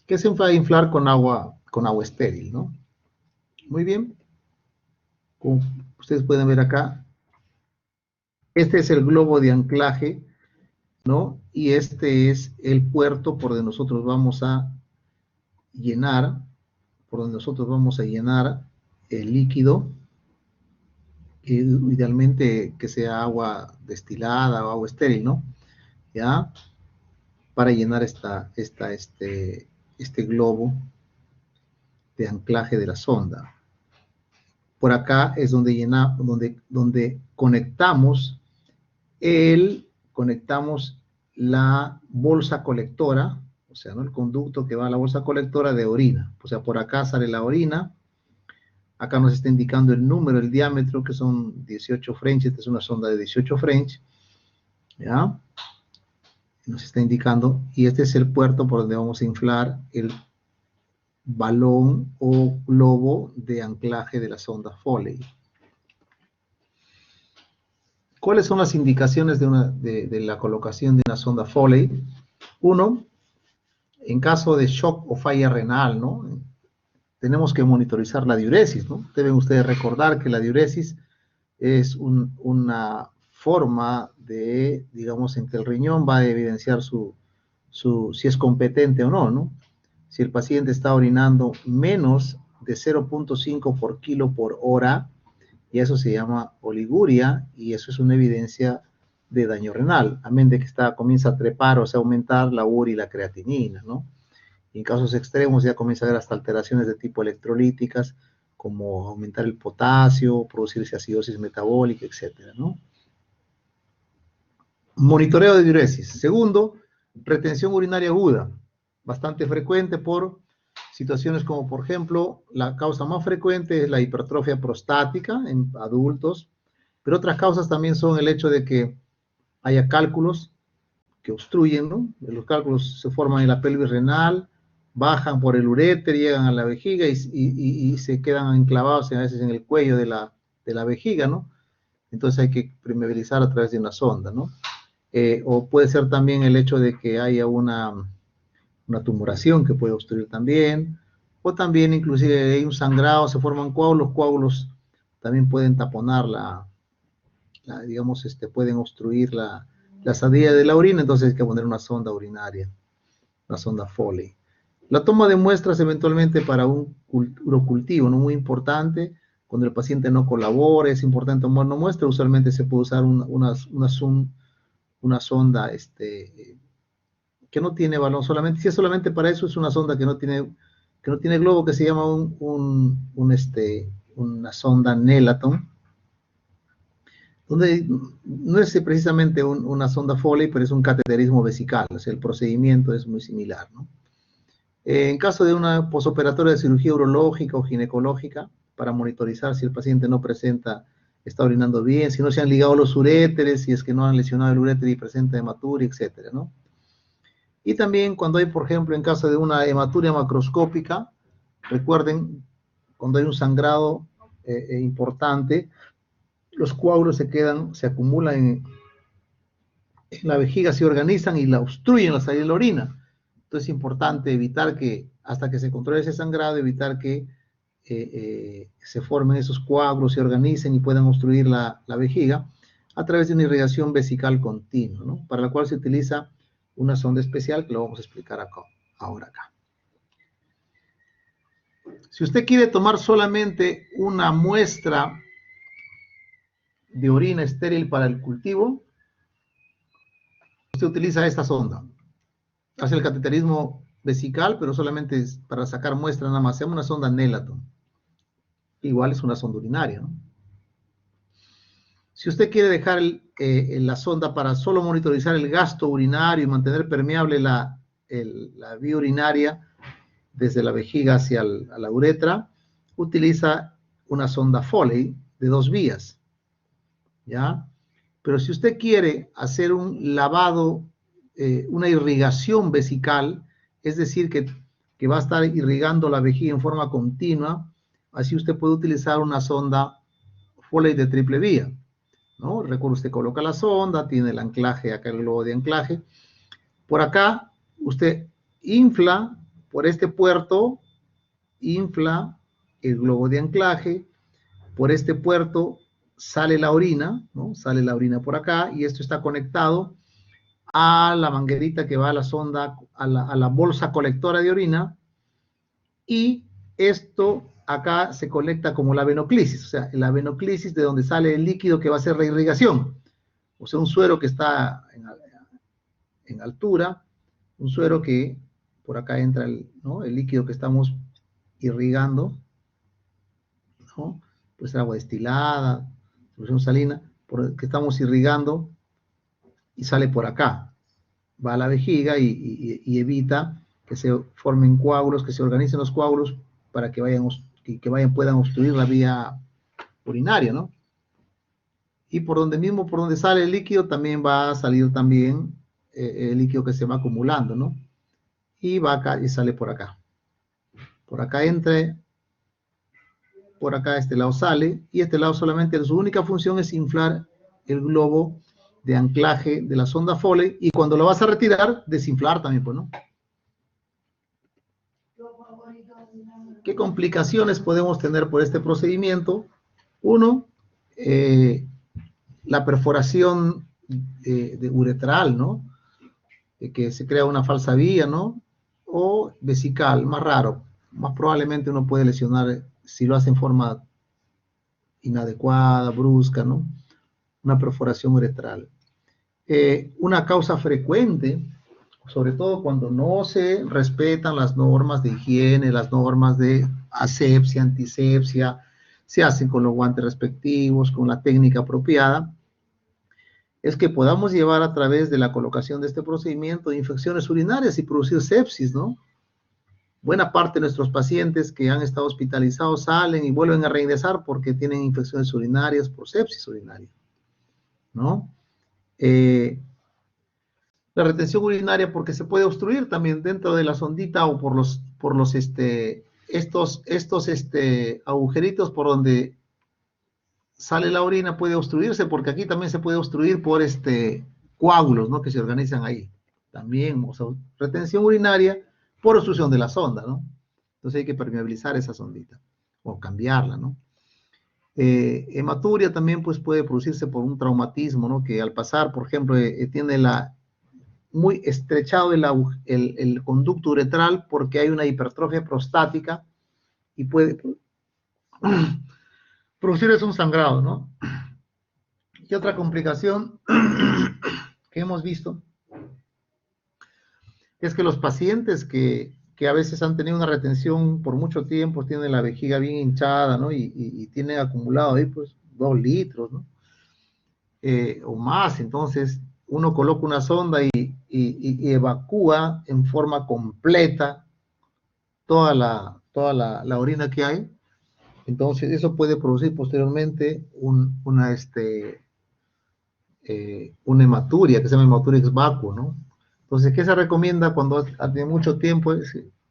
que se va a inflar con agua estéril, ¿no? Muy bien. Como ustedes pueden ver acá, este es el globo de anclaje, ¿no? Y este es el puerto por donde nosotros vamos a llenar, el líquido, idealmente que sea agua destilada o agua estéril, ¿no?, ¿ya?, para llenar este globo de anclaje de la sonda. Por acá es donde conectamos la bolsa colectora, o sea, ¿no?, el conducto que va a la bolsa colectora de orina. O sea, por acá sale la orina, acá nos está indicando el número, el diámetro, que son 18 French, esta es una sonda de 18 French, ¿ya? Nos está indicando, y este es el puerto por donde vamos a inflar el balón o globo de anclaje de la sonda Foley. ¿Cuáles son las indicaciones de la colocación de una sonda Foley? Uno, en caso de shock o falla renal, ¿no?, tenemos que monitorizar la diuresis, ¿no? Deben ustedes recordar que la diuresis es una forma de, digamos, en que el riñón va a evidenciar si es competente o no, ¿no? Si el paciente está orinando menos de 0.5 por kilo por hora, y eso se llama oliguria, y eso es una evidencia de daño renal, amén de que comienza a trepar, o sea, aumentar la urea y la creatinina, ¿no? Y en casos extremos ya comienza a haber hasta alteraciones de tipo electrolíticas, como aumentar el potasio, producirse acidosis metabólica, etcétera, ¿no? Monitoreo de diuresis. Segundo, retención urinaria aguda, bastante frecuente por situaciones como, por ejemplo, la causa más frecuente es la hipertrofia prostática en adultos, pero otras causas también son el hecho de que haya cálculos que obstruyen, ¿no? Los cálculos se forman en la pelvis renal, bajan por el uréter, llegan a la vejiga y se quedan enclavados a veces en el cuello de la vejiga, ¿no? Entonces hay que permeabilizar a través de una sonda, ¿no? O puede ser también el hecho de que haya una tumoración que puede obstruir también, o también inclusive hay un sangrado, se forman coágulos también pueden taponar digamos, pueden obstruir la salida de la orina, entonces hay que poner una sonda urinaria, una sonda Foley. La toma de muestras eventualmente para un urocultivo, ¿no?, muy importante, cuando el paciente no colabora, es importante tomar una muestra, usualmente se puede usar una sonda que no tiene balón, si es solamente para eso, es una sonda que no tiene globo, que se llama una sonda Nelaton, donde no es precisamente una sonda Foley, pero es un cateterismo vesical, o sea, el procedimiento es muy similar, ¿no? En caso de una posoperatoria de cirugía urológica o ginecológica, para monitorizar si el paciente está orinando bien, si no se han ligado los uréteres, si es que no han lesionado el uréter y presenta hematuria, etcétera, ¿no? Y también cuando hay, por ejemplo, en caso de una hematuria macroscópica, recuerden, cuando hay un sangrado importante, los coágulos se acumulan en la vejiga, se organizan y la obstruyen la salida de la orina. Entonces es importante evitar que, hasta que se controle ese sangrado, evitar que se formen esos coágulos, se organicen y puedan obstruir la vejiga a través de una irrigación vesical continua, ¿no?, para la cual se utiliza una sonda especial que lo vamos a explicar ahora acá. Si usted quiere tomar solamente una muestra de orina estéril para el cultivo, usted utiliza esta sonda. Hace el cateterismo vesical, pero solamente es para sacar muestra nada más. Se llama una sonda Nelaton. Igual es una sonda urinaria, ¿no? Si usted quiere dejar la sonda para solo monitorizar el gasto urinario y mantener permeable la vía urinaria desde la vejiga hacia la uretra, utiliza una sonda Foley, de 2 vías, ¿ya? Pero si usted quiere hacer un lavado, una irrigación vesical, es decir, que va a estar irrigando la vejiga en forma continua, así usted puede utilizar una sonda Foley de triple vía, ¿no? Recuerda, usted coloca la sonda, tiene el anclaje, acá el globo de anclaje. Por acá, usted infla por este puerto, infla el globo de anclaje, por este puerto sale la orina, ¿no? Sale la orina por acá, y esto está conectado a la manguerita que va a la sonda, a la bolsa colectora de orina, y esto acá se conecta como la venoclisis, o sea, la venoclisis de donde sale el líquido que va a hacer la irrigación, o sea, un suero que está en altura, un suero que por acá entra ¿no? el líquido que estamos irrigando, ¿no? Pues agua destilada, solución salina, que estamos irrigando y sale por acá, va a la vejiga y evita que se formen coágulos, que se organicen los coágulos para que puedan obstruir la vía urinaria, ¿no? Y por donde sale el líquido también va a salir también el líquido que se va acumulando, ¿no? Y va acá y sale por acá. Por acá entra, por acá este lado sale, y este lado solamente su única función es inflar el globo de anclaje de la sonda Foley, y cuando lo vas a retirar, desinflar también, pues, ¿no? ¿Qué complicaciones podemos tener por este procedimiento? Uno, la perforación de uretral, ¿no? Que se crea una falsa vía, ¿no? O vesical, más raro. Más probablemente uno puede lesionar si lo hace en forma inadecuada, brusca, ¿no? Una perforación uretral. Una causa frecuente, sobre todo cuando no se respetan las normas de higiene, las normas de asepsia, antisepsia, se hacen con los guantes respectivos, con la técnica apropiada, es que podamos llevar a través de la colocación de este procedimiento infecciones urinarias y producir sepsis, ¿no? Buena parte de nuestros pacientes que han estado hospitalizados salen y vuelven a reingresar porque tienen infecciones urinarias por sepsis urinaria, ¿no? La retención urinaria porque se puede obstruir también dentro de la sondita o por estos agujeritos por donde sale la orina, puede obstruirse porque aquí también se puede obstruir por coágulos, ¿no? Que se organizan ahí. También, o sea, retención urinaria por obstrucción de la sonda, ¿no? Entonces hay que permeabilizar esa sondita o cambiarla, ¿no? Hematuria también pues puede producirse por un traumatismo, ¿no? Que al pasar, por ejemplo, tiene muy estrechado el conducto uretral porque hay una hipertrofia prostática y puede producir un sangrado, ¿no? Y otra complicación que hemos visto es que los pacientes que a veces han tenido una retención por mucho tiempo, tienen la vejiga bien hinchada, ¿no? Y tienen acumulado ahí, pues, 2 litros, ¿no? O más, entonces uno coloca una sonda y evacúa en forma completa toda la orina que hay. Entonces eso puede producir posteriormente una hematuria, que se llama hematuria ex vacuo, ¿no? Entonces, ¿qué se recomienda cuando hace mucho tiempo?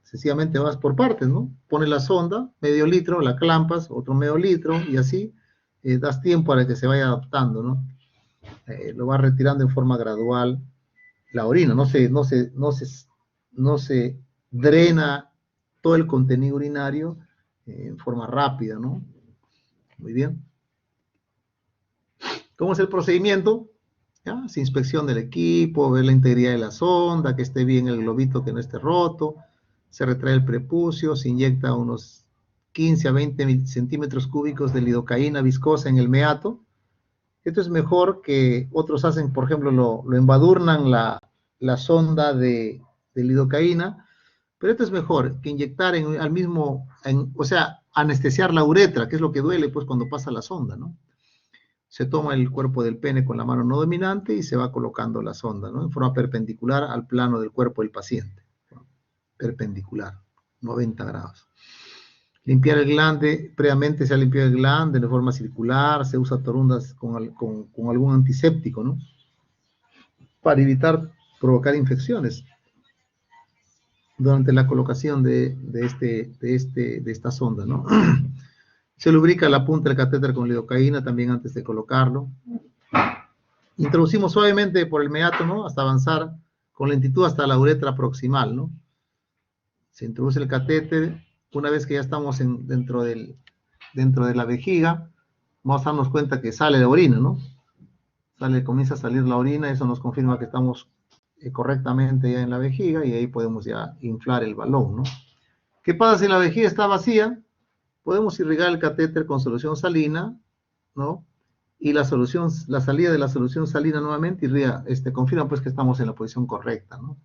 Sencillamente vas por partes, ¿no? Pones la sonda, medio litro, la clampas, otro medio litro, y así das tiempo para que se vaya adaptando, ¿no? Lo vas retirando en forma gradual la orina, no se drena todo el contenido urinario en forma rápida, ¿no? Muy bien. ¿Cómo es el procedimiento? ¿Ya? Se inspección del equipo, ver la integridad de la sonda, que esté bien el globito, que no esté roto, se retrae el prepucio, se inyecta unos 15 a 20 centímetros cúbicos de lidocaína viscosa en el meato. Esto es mejor que otros hacen, por ejemplo, lo embadurnan la sonda de lidocaína, pero esto es mejor que inyectar o sea, anestesiar la uretra, que es lo que duele pues cuando pasa la sonda, ¿no? Se toma el cuerpo del pene con la mano no dominante y se va colocando la sonda, ¿no? En forma perpendicular al plano del cuerpo del paciente. Perpendicular, 90 grados. Limpiar el glande, previamente se ha limpiado el glande de forma circular, se usa torundas con algún antiséptico, ¿no? Para evitar provocar infecciones durante la colocación de esta sonda, ¿no? Se lubrica la punta del catéter con lidocaína también antes de colocarlo. Introducimos suavemente por el meato, ¿no? Hasta avanzar con lentitud hasta la uretra proximal, ¿no? Se introduce el catéter. Una vez que ya estamos dentro de la vejiga, vamos a darnos cuenta que sale la orina, ¿no? Comienza a salir la orina, eso nos confirma que estamos correctamente ya en la vejiga y ahí podemos ya inflar el balón, ¿no? ¿Qué pasa si la vejiga está vacía? Podemos irrigar el catéter con solución salina, ¿no? Y la salida de la solución salina nuevamente irriga, confirma pues que estamos en la posición correcta, ¿no?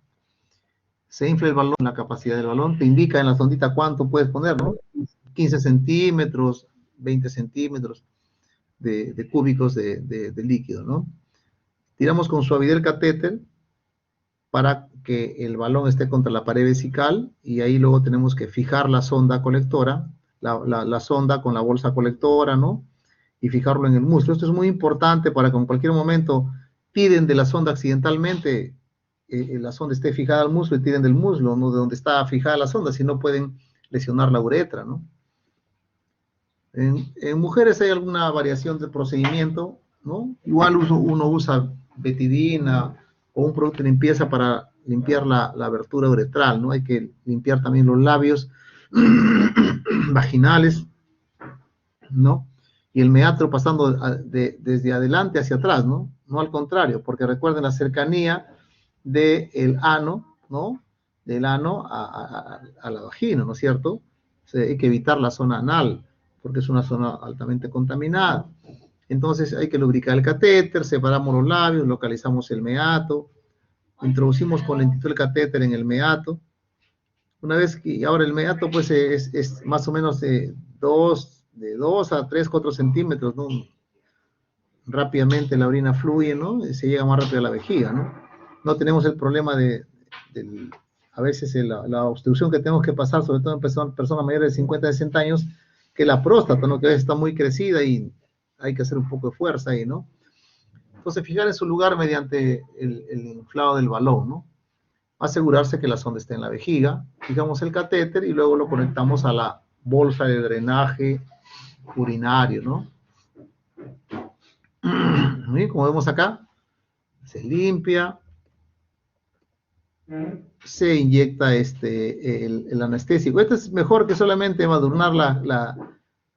Se infla el balón, la capacidad del balón, te indica en la sondita cuánto puedes poner, ¿no? 15 centímetros, 20 centímetros de cúbicos de líquido, ¿no? Tiramos con suavidad el catéter para que el balón esté contra la pared vesical y ahí luego tenemos que fijar la sonda colectora, la sonda con la bolsa colectora, ¿no? Y fijarlo en el muslo. Esto es muy importante para que en cualquier momento tiren de la sonda accidentalmente, la sonda esté fijada al muslo y tiren del muslo, ¿no? De donde está fijada la sonda, si no pueden lesionar la uretra, ¿no? En mujeres hay alguna variación del procedimiento, ¿no? Igual uno usa betidina o un producto de limpieza para limpiar la abertura uretral, ¿no? Hay que limpiar también los labios vaginales, ¿no? Y el meatro pasando desde adelante hacia atrás, ¿no? No al contrario, porque recuerden la cercanía del ano, ¿no? Del ano a la vagina, ¿no es cierto? O sea, hay que evitar la zona anal, porque es una zona altamente contaminada. Entonces hay que lubricar el catéter, separamos los labios, localizamos el meato, introducimos con lentitud el catéter en el meato. Una vez que, ahora el meato pues es más o menos de 2 a 3, 4 centímetros, ¿no? Rápidamente la orina fluye, ¿no? Se llega más rápido a la vejiga, ¿no? No tenemos el problema a veces la obstrucción que tenemos que pasar, sobre todo en personas mayores de 50, 60 años, que la próstata, ¿no? Que a veces está muy crecida y hay que hacer un poco de fuerza ahí, ¿no? Entonces, fijar en su lugar mediante el inflado del balón, ¿no? Asegurarse que la sonda esté en la vejiga, fijamos el catéter y luego lo conectamos a la bolsa de drenaje urinario, ¿no? ¿Sí? Como vemos acá, se limpia, se inyecta el anestésico. Esto es mejor que solamente madurnar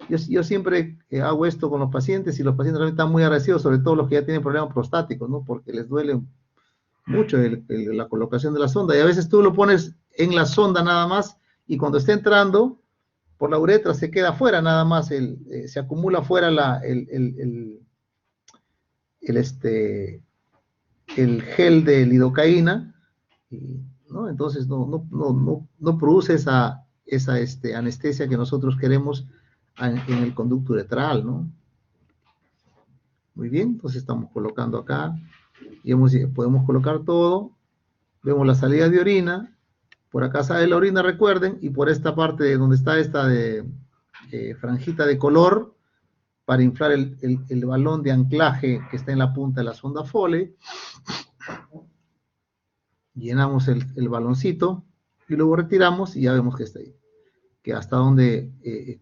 yo siempre hago esto con los pacientes y los pacientes realmente están muy agradecidos, sobre todo los que ya tienen problemas prostáticos, ¿no? Porque les duele mucho la colocación de la sonda. Y a veces tú lo pones en la sonda nada más y cuando está entrando por la uretra se queda afuera nada más, se acumula afuera el gel de lidocaína, ¿no? Entonces no produce esa anestesia que nosotros queremos en el conducto uretral, ¿no? Muy bien, entonces estamos colocando acá, y podemos colocar todo, vemos la salida de orina, por acá sale la orina, recuerden, y por esta parte donde está esta franjita de color, para inflar el balón de anclaje que está en la punta de la sonda Foley, llenamos el baloncito, y luego retiramos, y ya vemos que está ahí, que hasta donde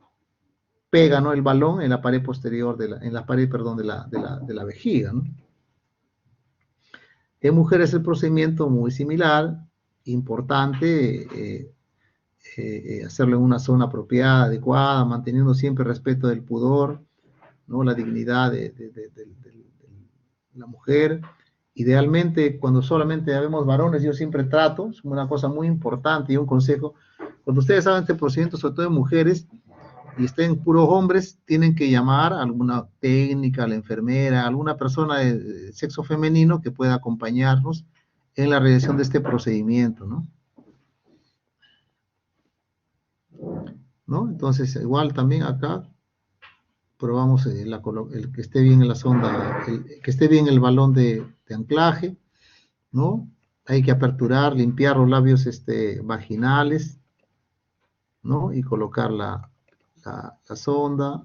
pega, ¿no? El balón en la pared posterior, en la pared, perdón, de la vejiga, ¿no? En mujeres el procedimiento muy similar, importante, hacerlo en una zona apropiada, adecuada, manteniendo siempre el respeto del pudor, ¿no? La dignidad de la mujer. Idealmente, cuando solamente vemos varones, yo siempre trato, es una cosa muy importante y un consejo, cuando ustedes hagan este procedimiento, sobre todo en mujeres, y estén puros hombres, tienen que llamar a alguna técnica, a la enfermera, a alguna persona de sexo femenino que pueda acompañarnos en la realización de este procedimiento, ¿no? Entonces, igual también acá, probamos que esté bien en la sonda, que esté bien el balón de anclaje, ¿no? Hay que aperturar, limpiar los labios vaginales, ¿no? Y colocar la sonda.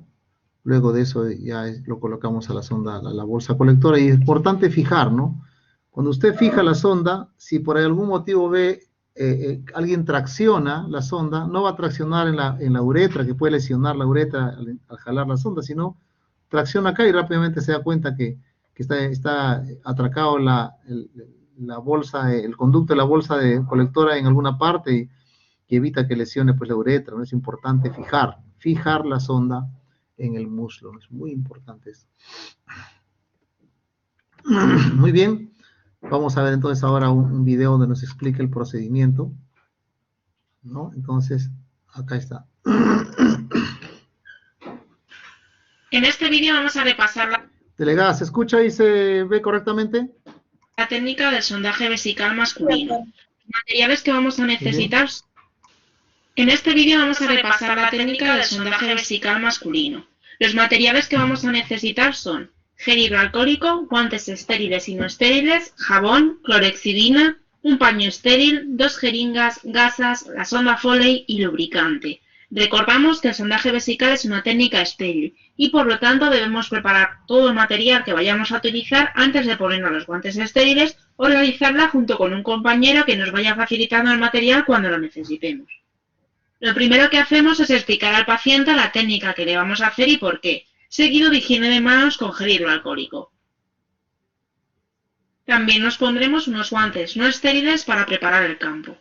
Luego de eso ya lo colocamos a la sonda, a la bolsa colectora. Y es importante fijar, ¿no? Cuando usted fija la sonda, si por algún motivo ve alguien tracciona la sonda, no va a traccionar en la uretra, que puede lesionar la uretra al jalar la sonda, sino tracciona acá y rápidamente se da cuenta que está atracado la bolsa, el conducto de la bolsa de colectora en alguna parte y evita que lesione pues la uretra, ¿no? Es importante fijar la sonda en el muslo, ¿no? Es muy importante eso. Muy bien, vamos a ver entonces ahora un video donde nos explica el procedimiento, ¿no? Entonces, acá está. En este vídeo vamos a repasar Delegada, ¿se escucha y se ve correctamente? la técnica del sondaje vesical masculino. Los materiales que vamos a necesitar. En este vídeo vamos a repasar la técnica del sondaje vesical masculino. Los materiales que vamos a necesitar son gel hidroalcohólico, guantes estériles y no estériles, jabón, clorhexidina, un paño estéril, 2 jeringas, gasas, la sonda Foley y lubricante. Recordamos que el sondaje vesical es una técnica estéril y por lo tanto debemos preparar todo el material que vayamos a utilizar antes de ponernos los guantes estériles o realizarla junto con un compañero que nos vaya facilitando el material cuando lo necesitemos. Lo primero que hacemos es explicar al paciente la técnica que le vamos a hacer y por qué, seguido de higiene de manos con gel hidroalcohólico. También nos pondremos unos guantes no estériles para preparar el campo.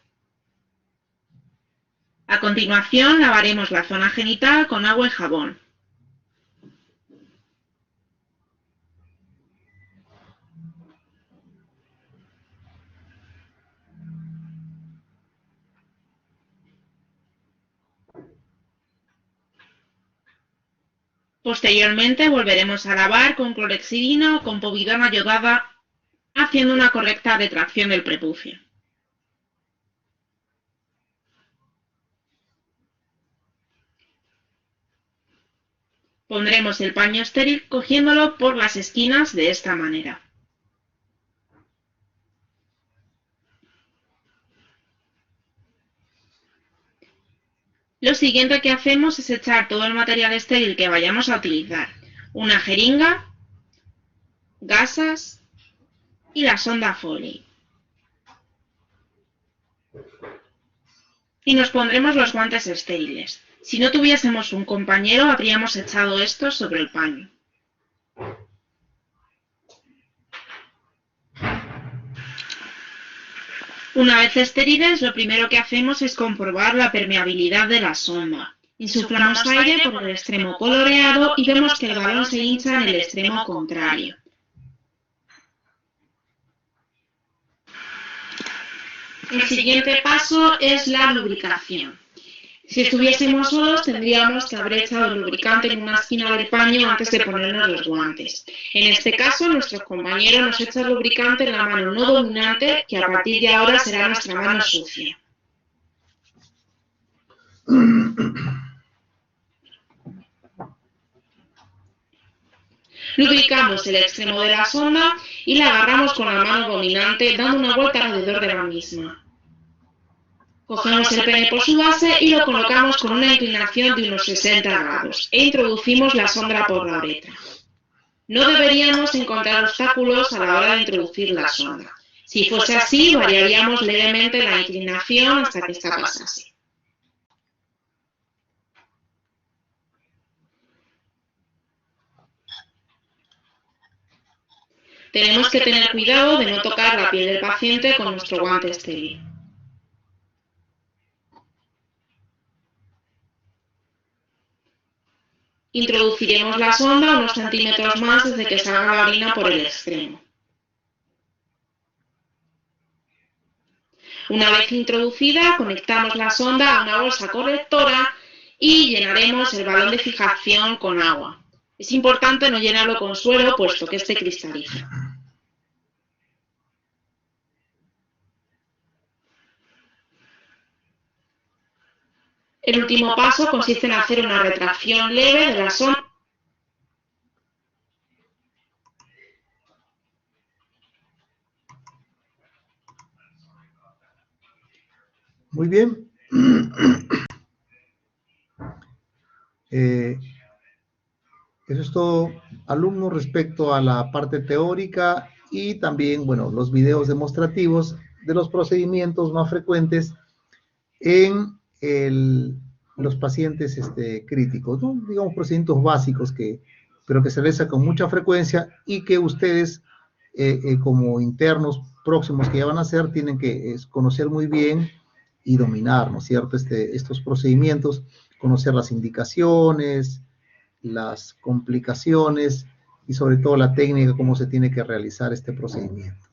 A continuación lavaremos la zona genital con agua y jabón. Posteriormente volveremos a lavar con clorhexidina o con povidona yodada, haciendo una correcta retracción del prepucio. Pondremos el paño estéril cogiéndolo por las esquinas de esta manera. Lo siguiente que hacemos es echar todo el material estéril que vayamos a utilizar, una jeringa, gasas y la sonda Foley. Y nos pondremos los guantes estériles. Si no tuviésemos un compañero, habríamos echado estos sobre el paño. Una vez estériles, lo primero que hacemos es comprobar la permeabilidad de la sonda. Insuflamos aire por el extremo coloreado y vemos que el balón se hincha en el extremo contrario. El siguiente paso es la lubricación. Si estuviésemos solos, tendríamos que haber echado el lubricante en una esquina del paño antes de ponernos los guantes. En este caso, nuestro compañero nos echa el lubricante en la mano no dominante, que a partir de ahora será nuestra mano sucia. Lubricamos el extremo de la sonda y la agarramos con la mano dominante, dando una vuelta alrededor de la misma. Cogemos el pene por su base y lo colocamos con una inclinación de unos 60 grados e introducimos la sonda por la uretra. No deberíamos encontrar obstáculos a la hora de introducir la sonda. Si fuese así, variaríamos levemente la inclinación hasta que esta pasase. Tenemos que tener cuidado de no tocar la piel del paciente con nuestro guante estéril. Introduciremos la sonda unos centímetros más desde que salga la orina por el extremo. Una vez introducida, conectamos la sonda a una bolsa colectora y llenaremos el balón de fijación con agua. Es importante no llenarlo con suero, puesto que este cristaliza. El último paso consiste en hacer una retracción leve de la sonda. Muy bien. Eso es todo, alumnos, respecto a la parte teórica y también, bueno, los videos demostrativos de los procedimientos más frecuentes en los pacientes críticos, ¿no? Digamos, procedimientos básicos pero que se realizan con mucha frecuencia y que ustedes, como internos próximos que ya van a hacer, tienen que conocer muy bien y dominar, ¿no es cierto?, estos procedimientos, conocer las indicaciones, las complicaciones y sobre todo la técnica, cómo se tiene que realizar este procedimiento.